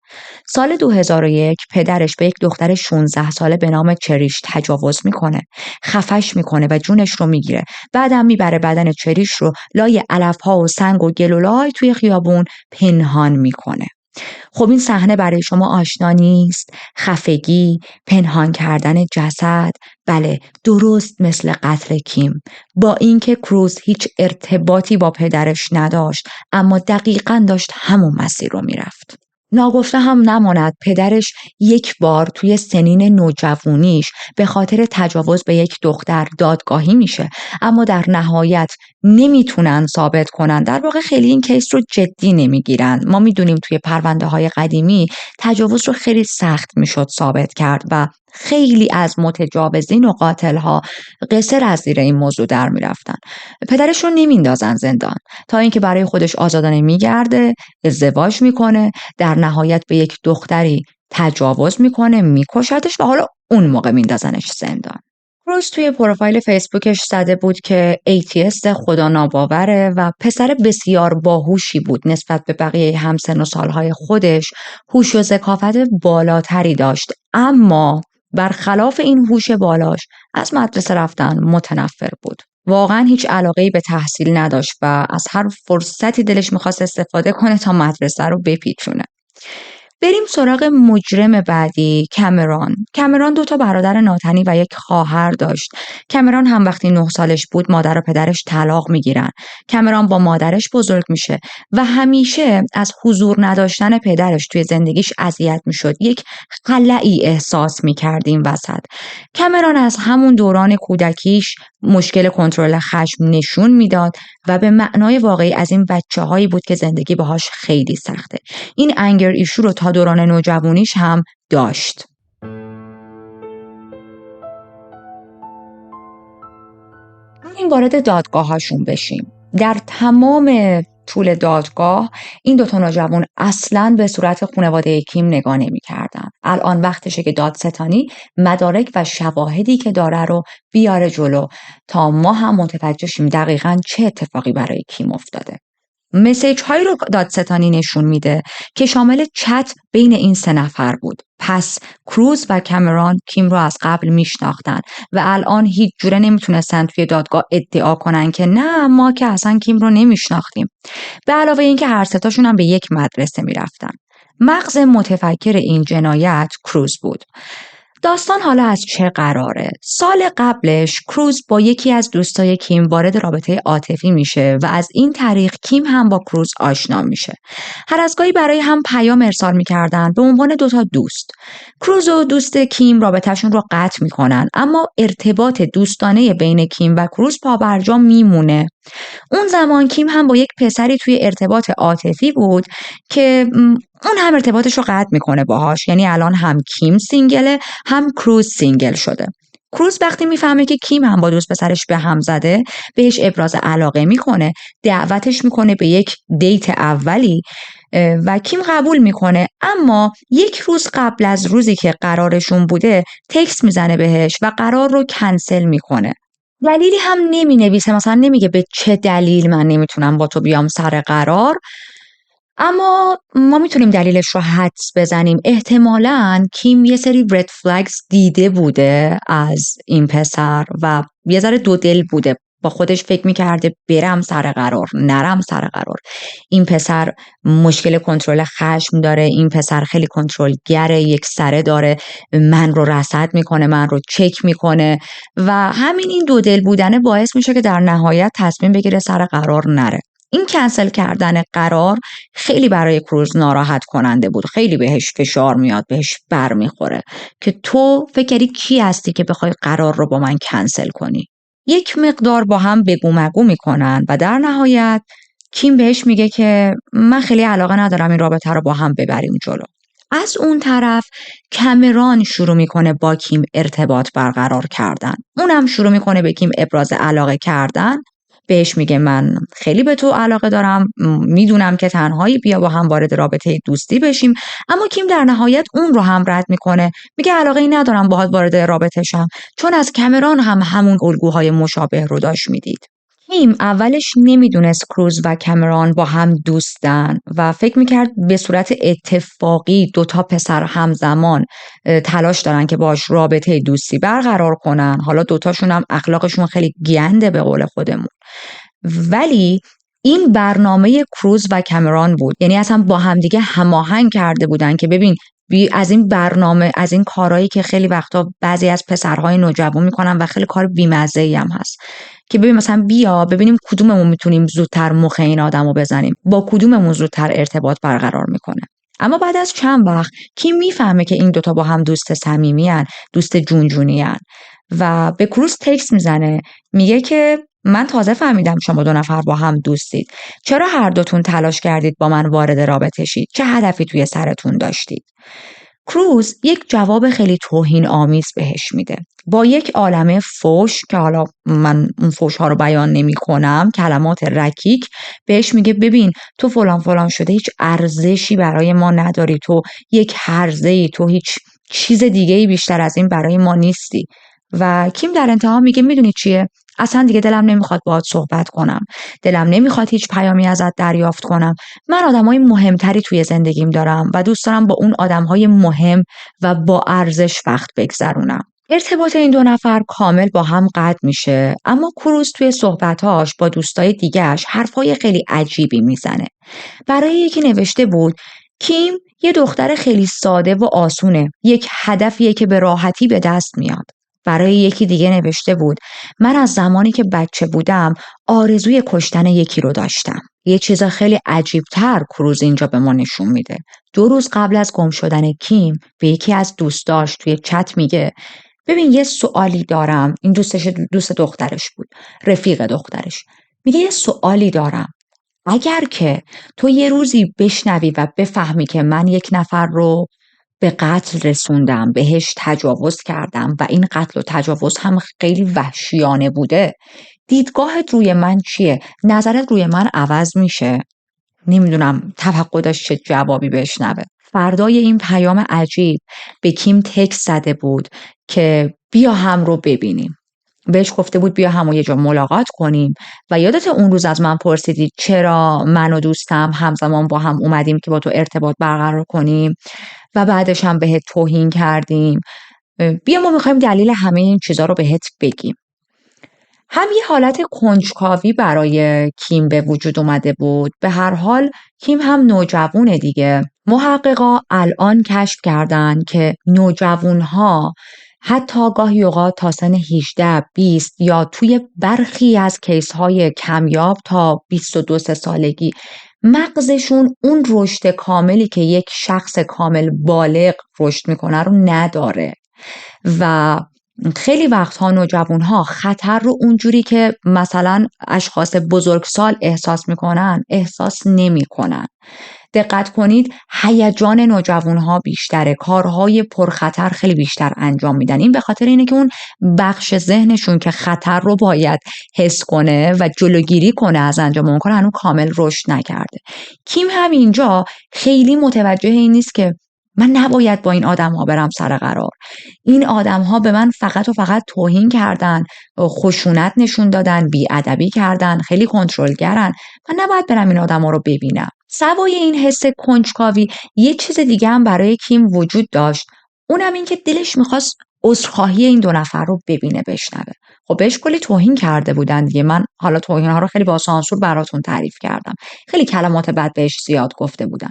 Speaker 1: سال 2001 پدرش به یک دختر 16 ساله به نام چریش تجاوز میکنه، خفش میکنه و جونش رو میگیره. بعدم میبره بدن چریش رو لای علفها و سنگ و گلولای توی خیابون پنهان میکنه. خب این صحنه برای شما آشنا نیست؟ خفگی، پنهان کردن جسد، بله درست مثل قتل کیم. با اینکه کروز هیچ ارتباطی با پدرش نداشت، اما دقیقاً داشت همون مسیر رو میرفت. ناگفته هم نماند پدرش یک بار توی سنین نوجوانیش به خاطر تجاوز به یک دختر دادگاهی میشه، اما در نهایت نمیتونن ثابت کنن. در واقع خیلی این کیس رو جدی نمیگیرن. ما میدونیم توی پرونده های قدیمی تجاوز رو خیلی سخت میشد ثابت کرد و خیلی از متجاوزین و قاتل ها قصر از زیر این موضوع در میرفتن. پدرش رو نمیندازن زندان تا اینکه برای خودش آزادانه میگرده، ازدواج میکنه، در نهایت به یک دختری تجاوز میکنه، میکشتش و حالا اون موقع میندازنش زندان. کروز توی پروفایل فیسبوکش زده بود که ایتیست خدا ناباوره و پسر بسیار باهوشی بود. نسبت به بقیه همسن و سالهای خودش هوش و ذکاوت بالاتری داشت، اما برخلاف این هوش بالاش از مدرسه رفتن متنفر بود. واقعا هیچ علاقه‌ای به تحصیل نداشت و از هر فرصتی دلش میخواست استفاده کنه تا مدرسه رو بپیچونه. بریم سراغ مجرم بعدی، کامرون 2 برادر ناتنی و یک خواهر داشت. کامرون هم وقتی 9 سالش بود مادر و پدرش طلاق میگیرن. کامرون با مادرش بزرگ میشه و همیشه از حضور نداشتن پدرش توی زندگیش اذیت میشد. یک خلایی احساس میکرد این وسط. کامرون از همون دوران کودکیش مشکل کنترل خشم نشون میداد و به معنای واقعی از این بچه‌هایی بود که زندگی باهاش خیلی سخته. این انگر ایشو رو تا دوران نوجوانیش هم داشت. این وارد دادگاهاشون بشیم. در تمام طول دادگاه این 2 نوجوان اصلاً به صورت خانواده کیم نگاه نمی‌کردن. الان وقتشه که دادستانی مدارک و شواهدی که داره رو بیاره جلو تا ما هم متوجه شیم دقیقاً چه اتفاقی برای کیم افتاده. مسیج هایی رو دادستانی نشون میده که شامل چت بین این 3 نفر بود. پس کروز و کامرون کیم رو از قبل میشناختن و الان هیچ جوره نمیتونستن توی دادگاه ادعا کنن که نه ما که اصلا کیم رو نمیشناختیم. به علاوه اینکه هر 3 تاشون هم به یک مدرسه میرفتن. مغز متفکر این جنایت کروز بود. داستان حالا از چه قراره؟ سال قبلش کروز با یکی از دوستای کیم وارد رابطه عاطفی میشه و از این طریق کیم هم با کروز آشنا میشه. هر از گاهی برای هم پیام ارسال میکردن به عنوان 2 دوست. کروز و دوست کیم رابطهشون رو قطع میکنن، اما ارتباط دوستانه بین کیم و کروز پابرجا میمونه. اون زمان کیم هم با یک پسری توی ارتباط عاطفی بود که اون هم ارتباطش رو قطع میکنه باهاش. یعنی الان هم کیم سینگله هم کروز سینگل شده. کروز وقتی میفهمه که کیم هم با دوست پسرش به هم زده بهش ابراز علاقه میکنه، دعوتش میکنه به یک دیت اولی و کیم قبول میکنه، اما یک روز قبل از روزی که قرارشون بوده تکست میزنه بهش و قرار رو کنسل میکنه. دلیلی هم نمی نویسه، مثلا نمیگه به چه دلیل من نمیتونم با تو بیام سر قرار، اما ما میتونیم دلیلش رو حدس بزنیم. احتمالاً کیم یه سری رد فلگز دیده بوده از این پسر و یه ذره 2 دل بوده. با خودش فکر میکرده برم سر قرار نرم سر قرار. این پسر مشکل کنترل خشم داره، این پسر خیلی کنترلگره، یک سره داره، من رو رصد میکنه، من رو چک میکنه و همین این 2 دل بودن باعث میشه که در نهایت تصمیم بگیره سر قرار نره. این کنسل کردن قرار خیلی برای کروز ناراحت کننده بود. خیلی بهش فشار میاد، بهش بر میخوره که تو فکری کی هستی که بخوای قرار رو با من کنسل کنی. یک مقدار با هم بگو مگو میکنن و در نهایت کیم بهش میگه که من خیلی علاقه ندارم این رابطه رو با هم ببریم جلو. از اون طرف کامرون شروع میکنه با کیم ارتباط برقرار کردن. اونم شروع میکنه به کیم ابراز علاقه کردن. بهش میگه من خیلی به تو علاقه دارم، میدونم که تنهایی، بیا با هم وارد رابطه دوستی بشیم. اما کیم در نهایت اون رو هم رد میکنه، میگه علاقه ای ندارم باهات وارد رابطه شم، چون از کامرون هم همون الگوهای مشابه رو داشت میدید. کیم اولش نمیدونست کروز و کامرون با هم دوستن و فکر میکرد به صورت اتفاقی 2 پسر همزمان تلاش دارن که باش رابطه دوستی برقرار کنن. حالا 2 هم اخلاقشون خیلی گنده به قول خودمون. ولی این برنامه کروز و کامرون بود. یعنی اصلا با همدیگه هماهنگ کرده بودن که ببین از این برنامه، از این کارهایی که خیلی وقتا بعضی از پسرهای نوجوان میکنن و خیلی کار بی‌مزه‌ای هم هست، که ببین مثلا بیا ببینیم کدوممون میتونیم زودتر مخ این آدمو بزنیم، با کدوممون زودتر ارتباط برقرار میکنه. اما بعد از چند وقت کی میفهمه که این دوتا با هم دوست صمیمیان، دوست جونجونیان و به کروز تکست میزنه، میگه که من تازه فهمیدم شما دو نفر با هم دوستید. چرا هر دوتون تلاش کردید با من وارد رابطه شید؟ چه هدفی توی سرتون داشتید؟ کروز یک جواب خیلی توهین آمیز بهش میده با یک عالمه فوش که حالا من اون فوش ها رو بیان نمی کنم، کلمات رکیک. بهش میگه ببین تو فلان فلان شده، هیچ ارزشی برای ما نداری، تو یک هرزه‌ای، تو هیچ چیز دیگه‌ای بیشتر از این برای ما نیستی. و کیم در انتها میگه میدونی چیه؟ اصلا دیگه دلم نمیخواد باهات صحبت کنم، دلم نمیخواد هیچ پیامی ازت دریافت کنم. من آدمای مهمتری توی زندگیم دارم و دوست دارم با اون آدمهای مهم و با ارزش وقت بگذرونم. ارتباط این دو نفر کامل با هم قطع میشه، اما کروز توی صحبتاش با دوستای دیگه‌اش حرفای خیلی عجیبی میزنه. برای یکی نوشته بود کیم یه دختر خیلی ساده و آسونه، یک هدفیه که به راحتی به دست میاد. برای یکی دیگه نوشته بود من از زمانی که بچه بودم آرزوی کشتن یکی رو داشتم. یه چیز خیلی عجیبتر کروز اینجا به ما نشون میده. 2 روز قبل از گم شدن کیم به یکی از دوستاش توی چت میگه ببین یه سوالی دارم. این دوست دخترش بود، رفیق دخترش. میگه یه سوالی دارم، اگر که تو یه روزی بشنوی و بفهمی که من یک نفر رو به قتل رسوندم، بهش تجاوز کردم و این قتل و تجاوز هم خیلی وحشیانه بوده، دیدگاهت روی من چیه؟ نظرت روی من عوض میشه؟ نمیدونم توقع داشت چه جوابی بشنوه. فردای این پیام عجیب به کیم تکست زده بود که بیا هم رو ببینیم. بهش گفته بود بیا همو یه جا ملاقات کنیم و یادت اون روز از من پرسیدی چرا من و دوستم همزمان با هم اومدیم که با تو ارتباط برقرار کنیم و بعدش هم بهت توهین کردیم. بیا ما میخوایم دلیل همه این چیزا رو بهت بگیم. هم یه حالت کنجکاوی برای کیم به وجود اومده بود. به هر حال کیم هم نوجوونه دیگه. محققا الان کشف کردن که نوجوانها حتی گاهی اوقات تا سن 18 20 یا توی برخی از کیس های کمیاب تا 22 سالگی مغزشون اون رشد کاملی که یک شخص کامل بالغ رشد میکنه رو نداره و خیلی وقتها نوجوانها خطر رو اونجوری که مثلا اشخاص بزرگسال احساس میکنن احساس نمیکنن. دقت کنید هیجان نوجوانها بیشتره، کارهای پرخطر خیلی بیشتر انجام میدن. این به خاطر اینه که اون بخش ذهنشون که خطر رو باید حس کنه و جلوگیری کنه از انجام اون کار هنوز کامل رشد نکرده. کیم هم اینجا خیلی متوجه این نیست که من نباید با این آدم‌ها برم سر قرار. این آدم‌ها به من فقط و فقط توهین کردن، خشونت نشون دادن، بی‌ادبی کردن، خیلی کنترلگرن. من نباید برم این آدم‌ها رو ببینم. سوای این حس کنجکاوی یه چیز دیگه هم برای کیم وجود داشت. اونم این که دلش می‌خواست عذرخواهی این دو نفر رو ببینه، بشنوه. خب بهش کلی توهین کرده بودن دیگه. من حالا توهین‌ها رو خیلی با سانسور براتون تعریف کردم. خیلی کلمات بد بهش زیاد گفته بودن.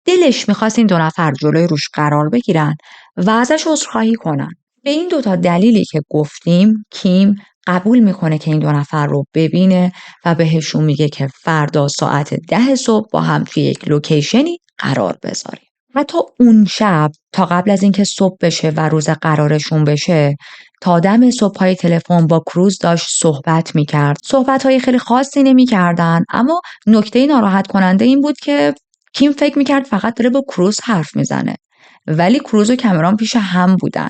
Speaker 1: دلش میخواست این دو نفر جلوی روش قرار بگیرن و ازش عذرخواهی کنن. به این دوتا دلیلی که گفتیم کیم قبول میکنه که این دو نفر رو ببینه و بهشون میگه که فردا ساعت 10 صبح با هم توی یک لوکیشنی قرار بذاریم. حتی اون شب تا قبل از اینکه صبح بشه و روز قرارشون بشه تا دم صبح‌های تلفن با کروز داشت صحبت میکرد. صحبت‌های خیلی خاصی نمیکردن، اما نکته ناراحت کننده این بود که کیم فکر میکرد فقط داره با کروز حرف میزنه، ولی کروز و کامرون پیش هم بودن.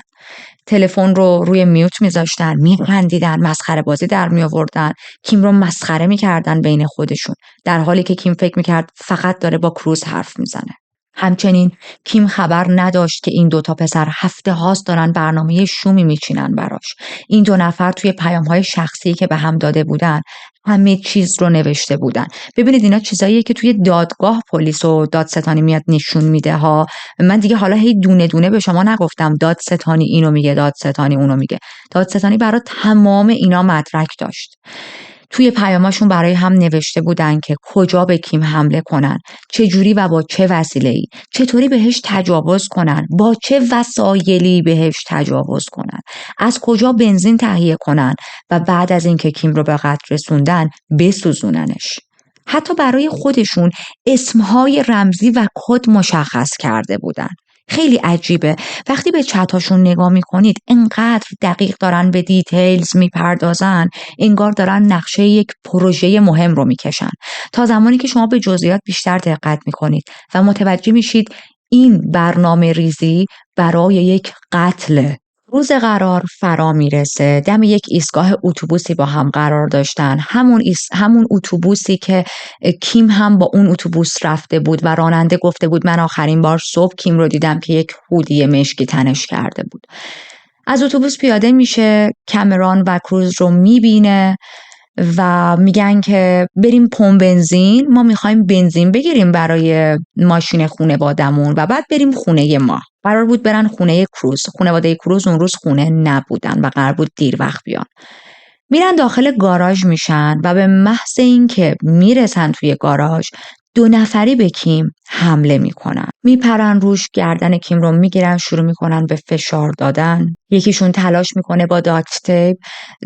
Speaker 1: تلفن رو روی میوت میذاشتن، میخندیدن، مسخره بازی در میآوردن، کیم رو مسخره میکردن بین خودشون، در حالی که کیم فکر میکرد فقط داره با کروز حرف میزنه. همچنین کیم خبر نداشت که این دوتا پسر هفته هاست دارن برنامه شومی میچینن براش. این دو نفر توی پیام‌های شخصی که به هم داده بودن همه چیز رو نوشته بودن. ببینید اینا چیزاییه که توی دادگاه پلیس و دادستانی میاد نشون میده ها. من دیگه حالا هی دونه دونه به شما نگفتم دادستانی اینو میگه، دادستانی اونو میگه. دادستانی برای تمام اینا مدرک داشت. توی پیاماشون برای هم نوشته بودن که کجا به کیم حمله کنن، چه جوری و با چه وسیله‌ای، چطوری بهش تجاوز کنن، با چه وسایلی بهش تجاوز کنن، از کجا بنزین تهیه کنن و بعد از اینکه کیم رو به قتل رسوندن بسوزوننش. حتی برای خودشون اسمهای رمزی و کد مشخص کرده بودن. خیلی عجیبه وقتی به چتاشون نگاه میکنید انقدر دقیق دارن به دیتیلز میپردازن، انگار دارن نقشه یک پروژه مهم رو میکشن. تا زمانی که شما به جزئیات بیشتر دقت میکنید و متوجه میشید این برنامه ریزی برای یک قتل. روز قرار فرا میرسه. دم یک ایستگاه اتوبوسی با هم قرار داشتن. همون اتوبوسی که کیم هم با اون اتوبوس رفته بود و راننده گفته بود من آخرین بار صبح کیم رو دیدم که یک هودی مشکی تنش کرده بود. از اتوبوس پیاده میشه، کامرون و کروز رو میبینه و میگن که بریم پمپ بنزین، ما میخوایم بنزین بگیریم برای ماشین خانوادمون و بعد بریم خونه ما. قرار بود برن خونه کروز. خانواده کروز اون روز خونه نبودن و قرار بود دیر وقت بیان. میرن داخل گاراژ میشن و به محض اینکه میرسن توی گاراژ 2 نفری به کیم حمله میکنن. میپرن روش، گردن کیم رو میگیرن، شروع میکنن به فشار دادن. یکیشون تلاش میکنه با داکت تیپ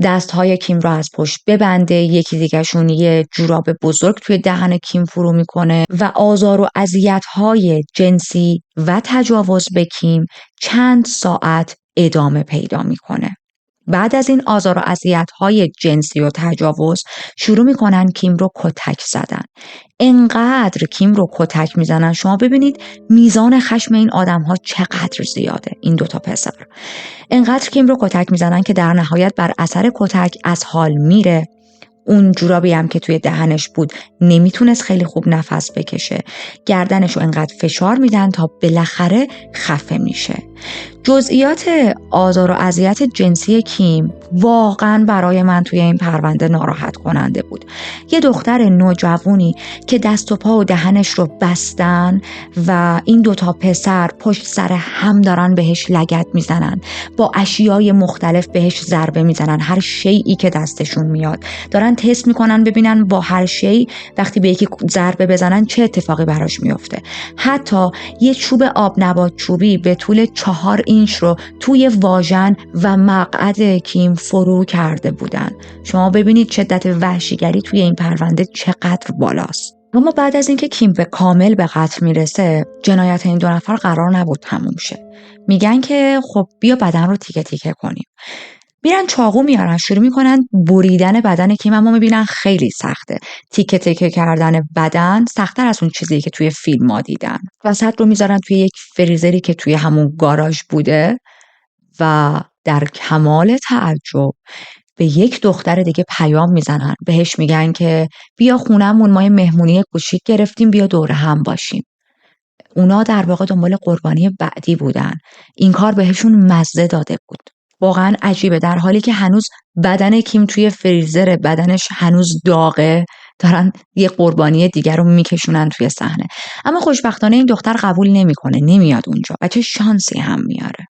Speaker 1: دستهای کیم رو از پشت ببنده، یکی دیگهشون یه جوراب بزرگ توی دهن کیم فرو میکنه و آزار و اذیت‌های جنسی و تجاوز به کیم چند ساعت ادامه پیدا میکنه. بعد از این آزار و اذیت‌های جنسی و تجاوز شروع میکنن کیم رو کتک زدن. انقدر کیم رو کتک میزنن شما ببینید میزان خشم این آدم‌ها چقدر زیاده. این 2 پسر انقدر کیم رو کتک میزنن که در نهایت بر اثر کتک از حال میره. اون جورابی هم که توی دهنش بود نمیتونست خیلی خوب نفس بکشه. گردنش رو انقدر فشار میدن تا بالاخره خفه میشه. جزئیات آزار و اذیت جنسی کیم واقعا برای من توی این پرونده ناراحت کننده بود. یه دختر نوجوانی که دست و پا و دهنش رو بستن و این 2 پسر پشت سر هم دارن بهش لگد میزنن، با اشیای مختلف بهش ضربه میزنن. هر شیئی که دستشون میاد دارن تست میکنن ببینن با هر شی وقتی به یکی ضربه بزنن چه اتفاقی براش میفته. حتی یه چوب آب نبات چوبی به طول 4 اینچ رو توی واژن و مقعد کیم فرو کرده بودن. شما ببینید شدت وحشیگری توی این پرونده چقدر بالاست. اما بعد از اینکه کیم به کامل به قتل میرسه، جنایت این 2 نفر قرار نبود تموم شه. میگن که خب بیا بدن رو تیکه تیکه کنیم. میرن چاقو میارن، شروع میکنن بریدن بدن کیم، اما میبینن خیلی سخته. تیکه تیکه کردن بدن سخت‌تر از اون چیزی که توی فیلم ها دیدن. وسط رو میذارن توی یک فریزری که توی همون گاراژ بوده و در کمال تعجب به یک دختر دیگه پیام میزنن. بهش میگن که بیا خونمون، ما یه مهمونی کوچیک گرفتیم، بیا دور هم باشیم. اونا در واقع دنبال قربانی بعدی بودن. این کار بهشون مزه داده بود. واقعا عجیبه، در حالی که هنوز بدن کیم توی فریزر، بدنش هنوز داغه، دارن یه قربانی دیگر رو میکشونن توی صحنه. اما خوشبختانه این دختر قبول نمیکنه، نمیاد اونجا و چه شانسی هم میاره.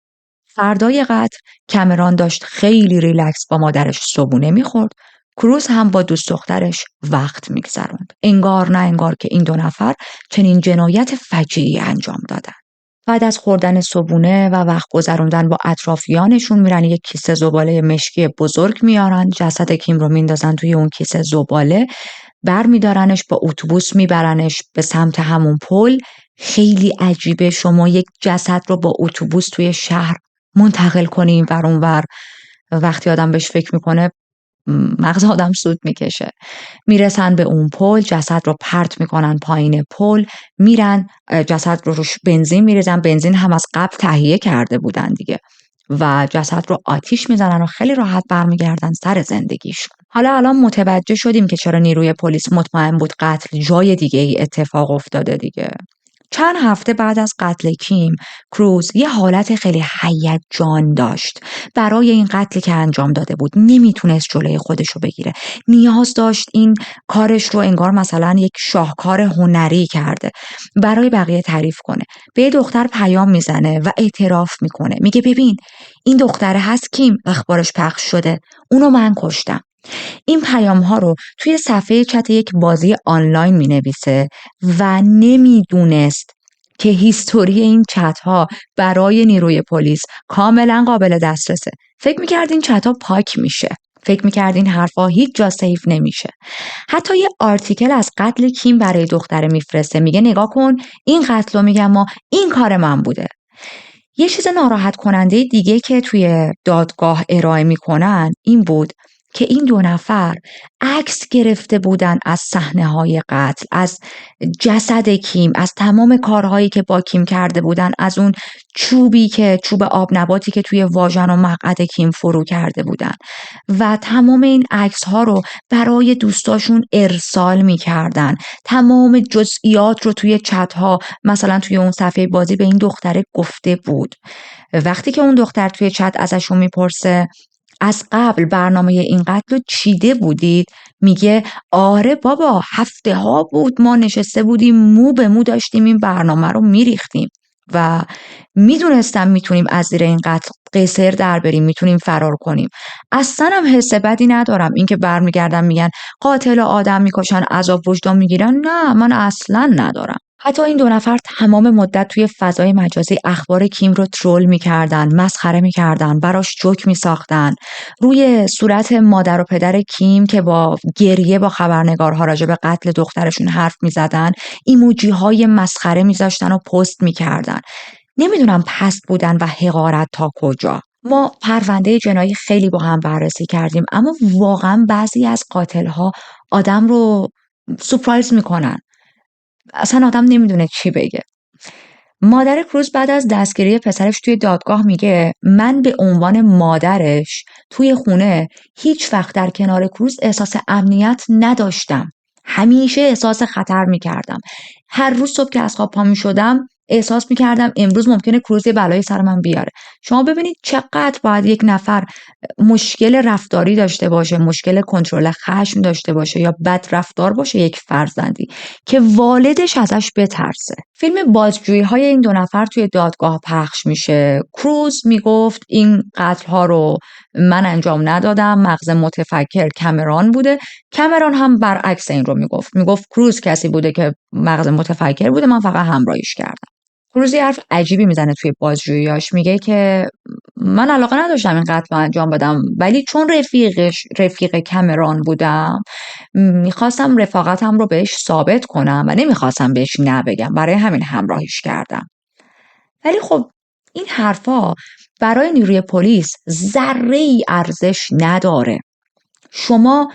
Speaker 1: فردای قتل کامرون داشت خیلی ریلکس با مادرش صبحونه میخورد. کروز هم با دوست دخترش وقت میگذروند. انگار نه انگار که این 2 نفر چنین جنایت فجیعی انجام دادن. بعد از خوردن صبحونه و وقت گذروندن با اطرافیانشون میرن یک کیسه زباله مشکی بزرگ میارن، جسد کیم رو میندازن توی اون کیسه زباله، برمیدارنش با اتوبوس میبرنش به سمت همون پل. خیلی عجیبه شما یک جسد رو با اتوبوس توی شهر منتقل کنیم ور اون ور. وقتی آدم بهش فکر میکنه مغز آدم سود میکشه. میرسن به اون پل، جسد رو پرت میکنن پایین پل، میرن جسد رو روش بنزین میریزن. بنزین هم از قبل تهیه کرده بودن دیگه و جسد رو آتیش میزنن و خیلی راحت برمیگردن سر زندگیشون. حالا الان متوجه شدیم که چرا نیروی پلیس مطمئن بود قتل جای دیگه ای اتفاق افتاده دیگه. چند هفته بعد از قتل کیم، کروز یه حالت خیلی هیجان داشت برای این قتلی که انجام داده بود. نمیتونست جلوی خودش رو بگیره. نیاز داشت این کارش رو انگار مثلا یک شاهکار هنری کرده برای بقیه تعریف کنه. به یه دختر پیام میزنه و اعتراف میکنه. میگه ببین این دختره هست کیم اخبارش پخش شده، اونو من کشتم. این پیام ها رو توی صفحه چت یک بازی آنلاین می نویسه و نمیدونست که هیستوری این چت ها برای نیروی پلیس کاملا قابل دسترسه. فکر میکرد این چت ها پاک میشه. فکر میکرد این حرفا هیچ جا سیف نمیشه. حتی یه آرتیکل از قتل کیم برای دختره میفرسته، میگه نگاه کن این قتل رو میگم ما این کار من بوده. یه چیز ناراحت کننده دیگه که توی دادگاه ارائه میکنن این بود که این 2 نفر عکس گرفته بودن از صحنه‌های قتل، از جسد کیم، از تمام کارهایی که با کیم کرده بودن، از اون چوب آب نباتی که توی واژن و مقعد کیم فرو کرده بودن و تمام این عکس ها رو برای دوستاشون ارسال میکردن. تمام جزئیات رو توی چت ها مثلا توی اون صفحه بازی به این دختره گفته بود. وقتی که اون دختر توی چت ازشون میپرسه از قبل برنامه این قتل رو چیده بودید، میگه آره بابا، هفته ها بود ما نشسته بودیم مو به مو داشتیم این برنامه رو میریختیم و میدونستم میتونیم از زیر این قتل قصر در بریم، میتونیم فرار کنیم. اصلا هم حس بدی ندارم اینکه برمیگردن میگن قاتل آدم میکشن عذاب وجدان میگیرن. نه، من اصلا ندارم. حتی این 2 نفر تمام مدت توی فضای مجازی اخبار کیم رو ترول میکردن، مسخره میکردن، براش جوک میساختن. روی صورت مادر و پدر کیم که با گریه با خبرنگارها راجع به قتل دخترشون حرف میزدن، ایموجی های مسخره میذاشتن و پست میکردن. نمیدونم پست بودن و حقارت تا کجا. ما پرونده جنایی خیلی با هم بررسی کردیم، اما واقعا بعضی از قاتل‌ها آدم رو سورپرایز میکنن. اصلا آدم نمیدونه چی بگه. مادر کروز بعد از دستگیری پسرش توی دادگاه میگه من به عنوان مادرش توی خونه هیچ وقت در کنار کروز احساس امنیت نداشتم. همیشه احساس خطر میکردم. هر روز صبح که از خواب پا میشدم احساس میکردم امروز ممکنه کروز یه بلایی سر من بیاره. شما ببینید چقدر باید یک نفر مشکل رفتاری داشته باشه، مشکل کنترل خشم داشته باشه یا بد رفتار باشه یک فرزندی که والدش ازش بترسه. فیلم بازجویی های این 2 نفر توی دادگاه پخش میشه. کروز میگفت این قتل ها رو من انجام ندادم، مغز متفکر کامرون بوده. کامرون هم برعکس این رو میگفت کروز کسی بوده که مغز متفکر بوده، من فقط همراهیش کردم. کروز یه حرف عجیبی میزنه توی بازجوییاش، میگه که من علاقه نداشتم این قتل رو انجام بدم، ولی چون رفیق کامرون بودم میخواستم رفاقتم رو بهش ثابت کنم و نمیخواستم بهش نبگم، برای همین همراهیش کردم. ولی خب این حرفا برای نیروی پلیس ذره‌ای ارزش نداره. شما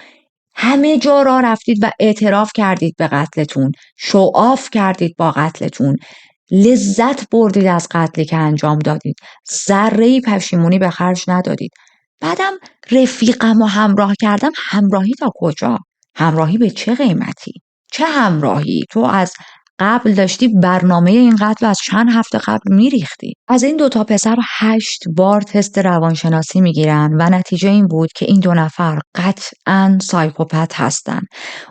Speaker 1: همه جا را رفتید و اعتراف کردید به قتلتون، شوآف کردید با قتلتون، لذت بردید از قتلی که انجام دادید، ذره‌ای پشیمونی به خرج ندادید. بعدم رفیقم و همراه کردم. همراهی تا کجا؟ همراهی به چه قیمتی؟ چه همراهی؟ تو از قبل داشتی برنامه این قتل از چند هفته قبل میریختی. از این 2 پسر 8 بار تست روانشناسی میگیرن و نتیجه این بود که این 2 نفر قطعاً سایکوپت هستن.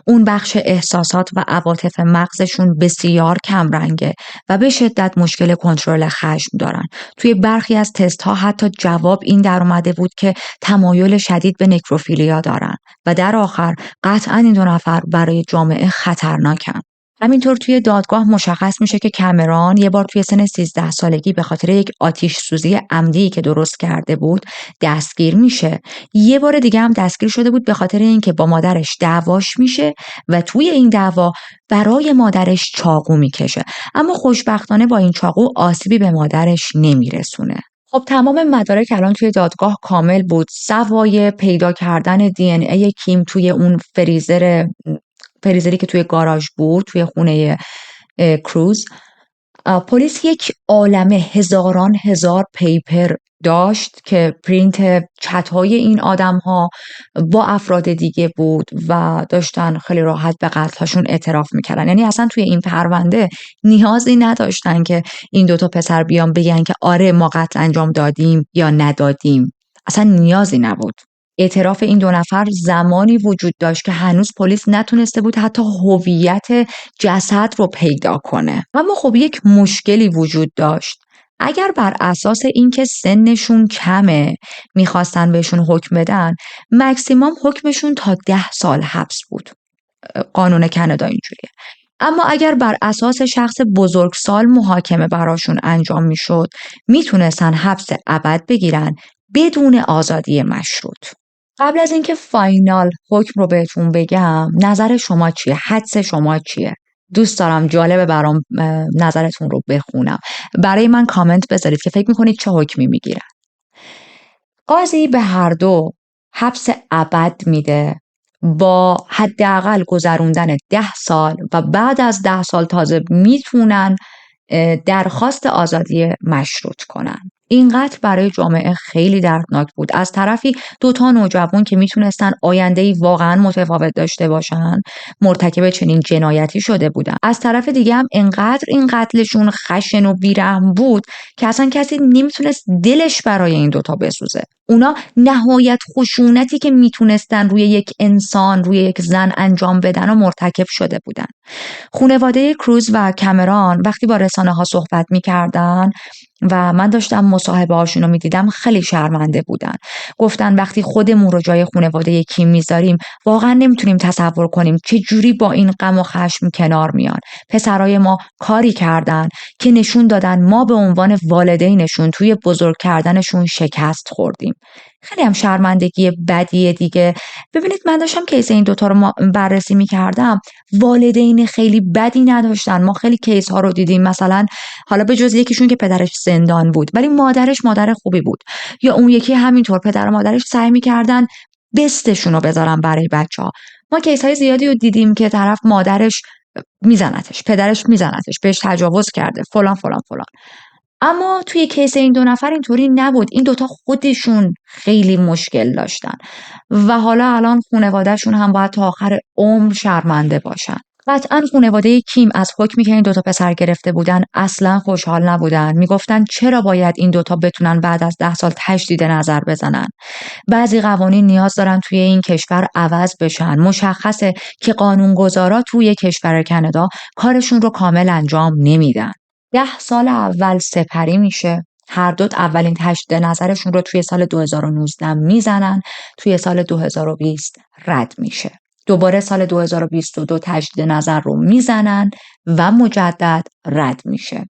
Speaker 1: اون بخش احساسات و عواطف مغزشون بسیار کمرنگه و به شدت مشکل کنترل خشم دارن. توی برخی از تست ها حتی جواب این در اومده بود که تمایل شدید به نکروفیلیا دارن و در آخر قطعاً این 2 نفر برای جامعه خطرناکن. همینطور توی دادگاه مشخص میشه که کامرون یه بار توی سن 13 سالگی به خاطر یک آتش سوزی عمدی که درست کرده بود دستگیر میشه. یه بار دیگه هم دستگیر شده بود به خاطر اینکه با مادرش دعواش میشه و توی این دعوا برای مادرش چاقو میکشه، اما خوشبختانه با این چاقو آسیبی به مادرش نمیرسونه. خب تمام مدارک الان توی دادگاه کامل بود، سوای پیدا کردن دی ان ای کیم توی اون فریزری که توی گاراژ بود توی خونه کروز. پلیس یک عالمه هزاران هزار پیپر داشت که پرینت چت‌های این آدم‌ها با افراد دیگه بود و داشتن خیلی راحت به قتل‌هاشون اعتراف می‌کردن. یعنی اصلا توی این پرونده نیازی نداشتن که این 2 پسر بیان بگن که آره ما قتل انجام دادیم یا ندادیم. اصلا نیازی نبود. اعتراف این 2 نفر زمانی وجود داشت که هنوز پلیس نتونسته بود حتی هویت جسد رو پیدا کنه. اما خب یک مشکلی وجود داشت. اگر بر اساس اینکه سنشون کمه میخواستن بهشون حکم بدن، مکسیمم حکمشون تا 10 سال حبس بود. قانون کانادا اینجوریه. اما اگر بر اساس شخص بزرگسال محاکمه براشون انجام میشد، میتونستن حبس ابد بگیرن بدون آزادی مشروط. قبل از اینکه فاینال حکم رو بهتون بگم، نظر شما چیه؟ حدس شما چیه؟ دوست دارم، جالبه برام نظرتون رو بخونم. برای من کامنت بذارید که فکر میکنید چه حکمی میگیرن. قاضی به هر دو حبس ابد میده با حداقل گذروندن 10 سال و بعد از 10 سال تازه میتونن درخواست آزادی مشروط کنن. این قتل برای جامعه خیلی دردناک بود. از طرفی 2 نوجوان که میتونستن آینده‌ای واقعا متفاوت داشته باشن مرتکب چنین جنایتی شده بودن. از طرف دیگه هم انقدر این قتلشون خشن و بیرحم بود که اصلا کسی نمیتونست دلش برای این 2 بسوزه. اونا نهایت خشونتی که میتونستن روی یک انسان، روی یک زن انجام بدن و مرتکب شده بودن. خانواده کروز و کامرون وقتی با رسانه‌ها صحبت می‌کردن و من داشتم مصاحبه هاشون رو می‌دیدم، خیلی شرمنده بودن. گفتن وقتی خودمون رو جای خانواده کیم میذاریم واقعا نمیتونیم تصور کنیم چه جوری با این غم و خشم کنار میان. پسرای ما کاری کردن که نشون دادن ما به عنوان والدینشون توی بزرگ کردنشون شکست خوردیم. خیلی هم شرمندگی بدیه دیگه. ببینید من داشتم کیس این 2 رو بررسی می‌کردم، والدین خیلی بدی نداشتن. ما خیلی کیس ها رو دیدیم، مثلا حالا به جز یکیشون که پدرش زندان بود ولی مادرش مادر خوبی بود، یا اون یکی همینطور پدر و مادرش سعی می‌کردن بستشون رو بذارن برای بچه‌ها. ما کیس های زیادی رو دیدیم که طرف مادرش میزنتش، پدرش میزنتش، بهش تجاوز کرده، فلان فلان فلان. اما توی کیس این 2 اینطوری نبود. این 2 خودشون خیلی مشکل داشتن و حالا الان خانوادهشون هم باید تا آخر عمر شرمنده باشن. قطعا خانواده کیم از حکمی که این 2 پسر گرفته بودن اصلا خوشحال نبودن. میگفتن چرا باید این 2 بتونن بعد از 10 سال تجدید نظر بزنن؟ بعضی قوانین نیاز دارن توی این کشور عوض بشن. مشخصه که قانونگذارا توی کشور کانادا کارشون رو کامل انجام نمیدن. 10 سال اول سپری میشه. هر دو اولین تجدید نظرشون رو توی سال 2019 میزنن، توی سال 2020 رد میشه. دوباره سال 2022 تجدید نظر رو میزنن و مجدد رد میشه.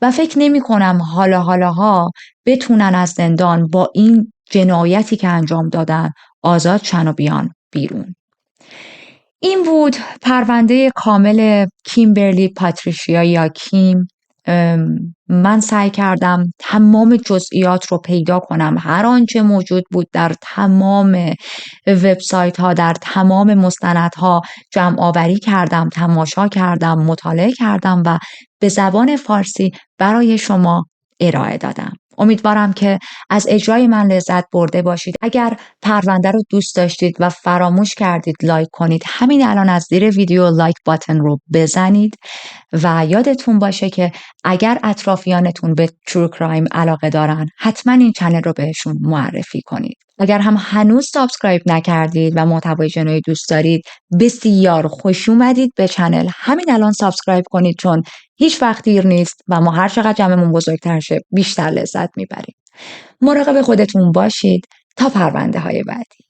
Speaker 1: و فکر نمی کنم حالاها بتونن از زندان با این جنایتی که انجام دادن آزاد شن و بیان بیرون. این بود پرونده کامل کیمبرلی پاتریشیا یا کیم. من سعی کردم تمام جزئیات رو پیدا کنم. هر آنچه موجود بود در تمام وبسایت ها، در تمام مستندها جمع آوری کردم، تماشا کردم، مطالعه کردم و به زبان فارسی برای شما ارائه دادم. امیدوارم که از اجرای من لذت برده باشید. اگر پرونده رو دوست داشتید و فراموش کردید لایک کنید، همین الان از زیر ویدیو لایک باتن رو بزنید و یادتون باشه که اگر اطرافیانتون به ترو کرایم علاقه دارن حتما این چنل رو بهشون معرفی کنید. اگر هم هنوز سابسکرایب نکردید و محتوای جنایی دوست دارید، بسیار خوش اومدید به چنل. همین الان سابسکرایب کنید چون هیچ وقت دیر نیست و ما هر چقدر جمعمون بزرگتر شه بیشتر لذت میبریم. مراقب خودتون باشید تا پرونده های بعدی.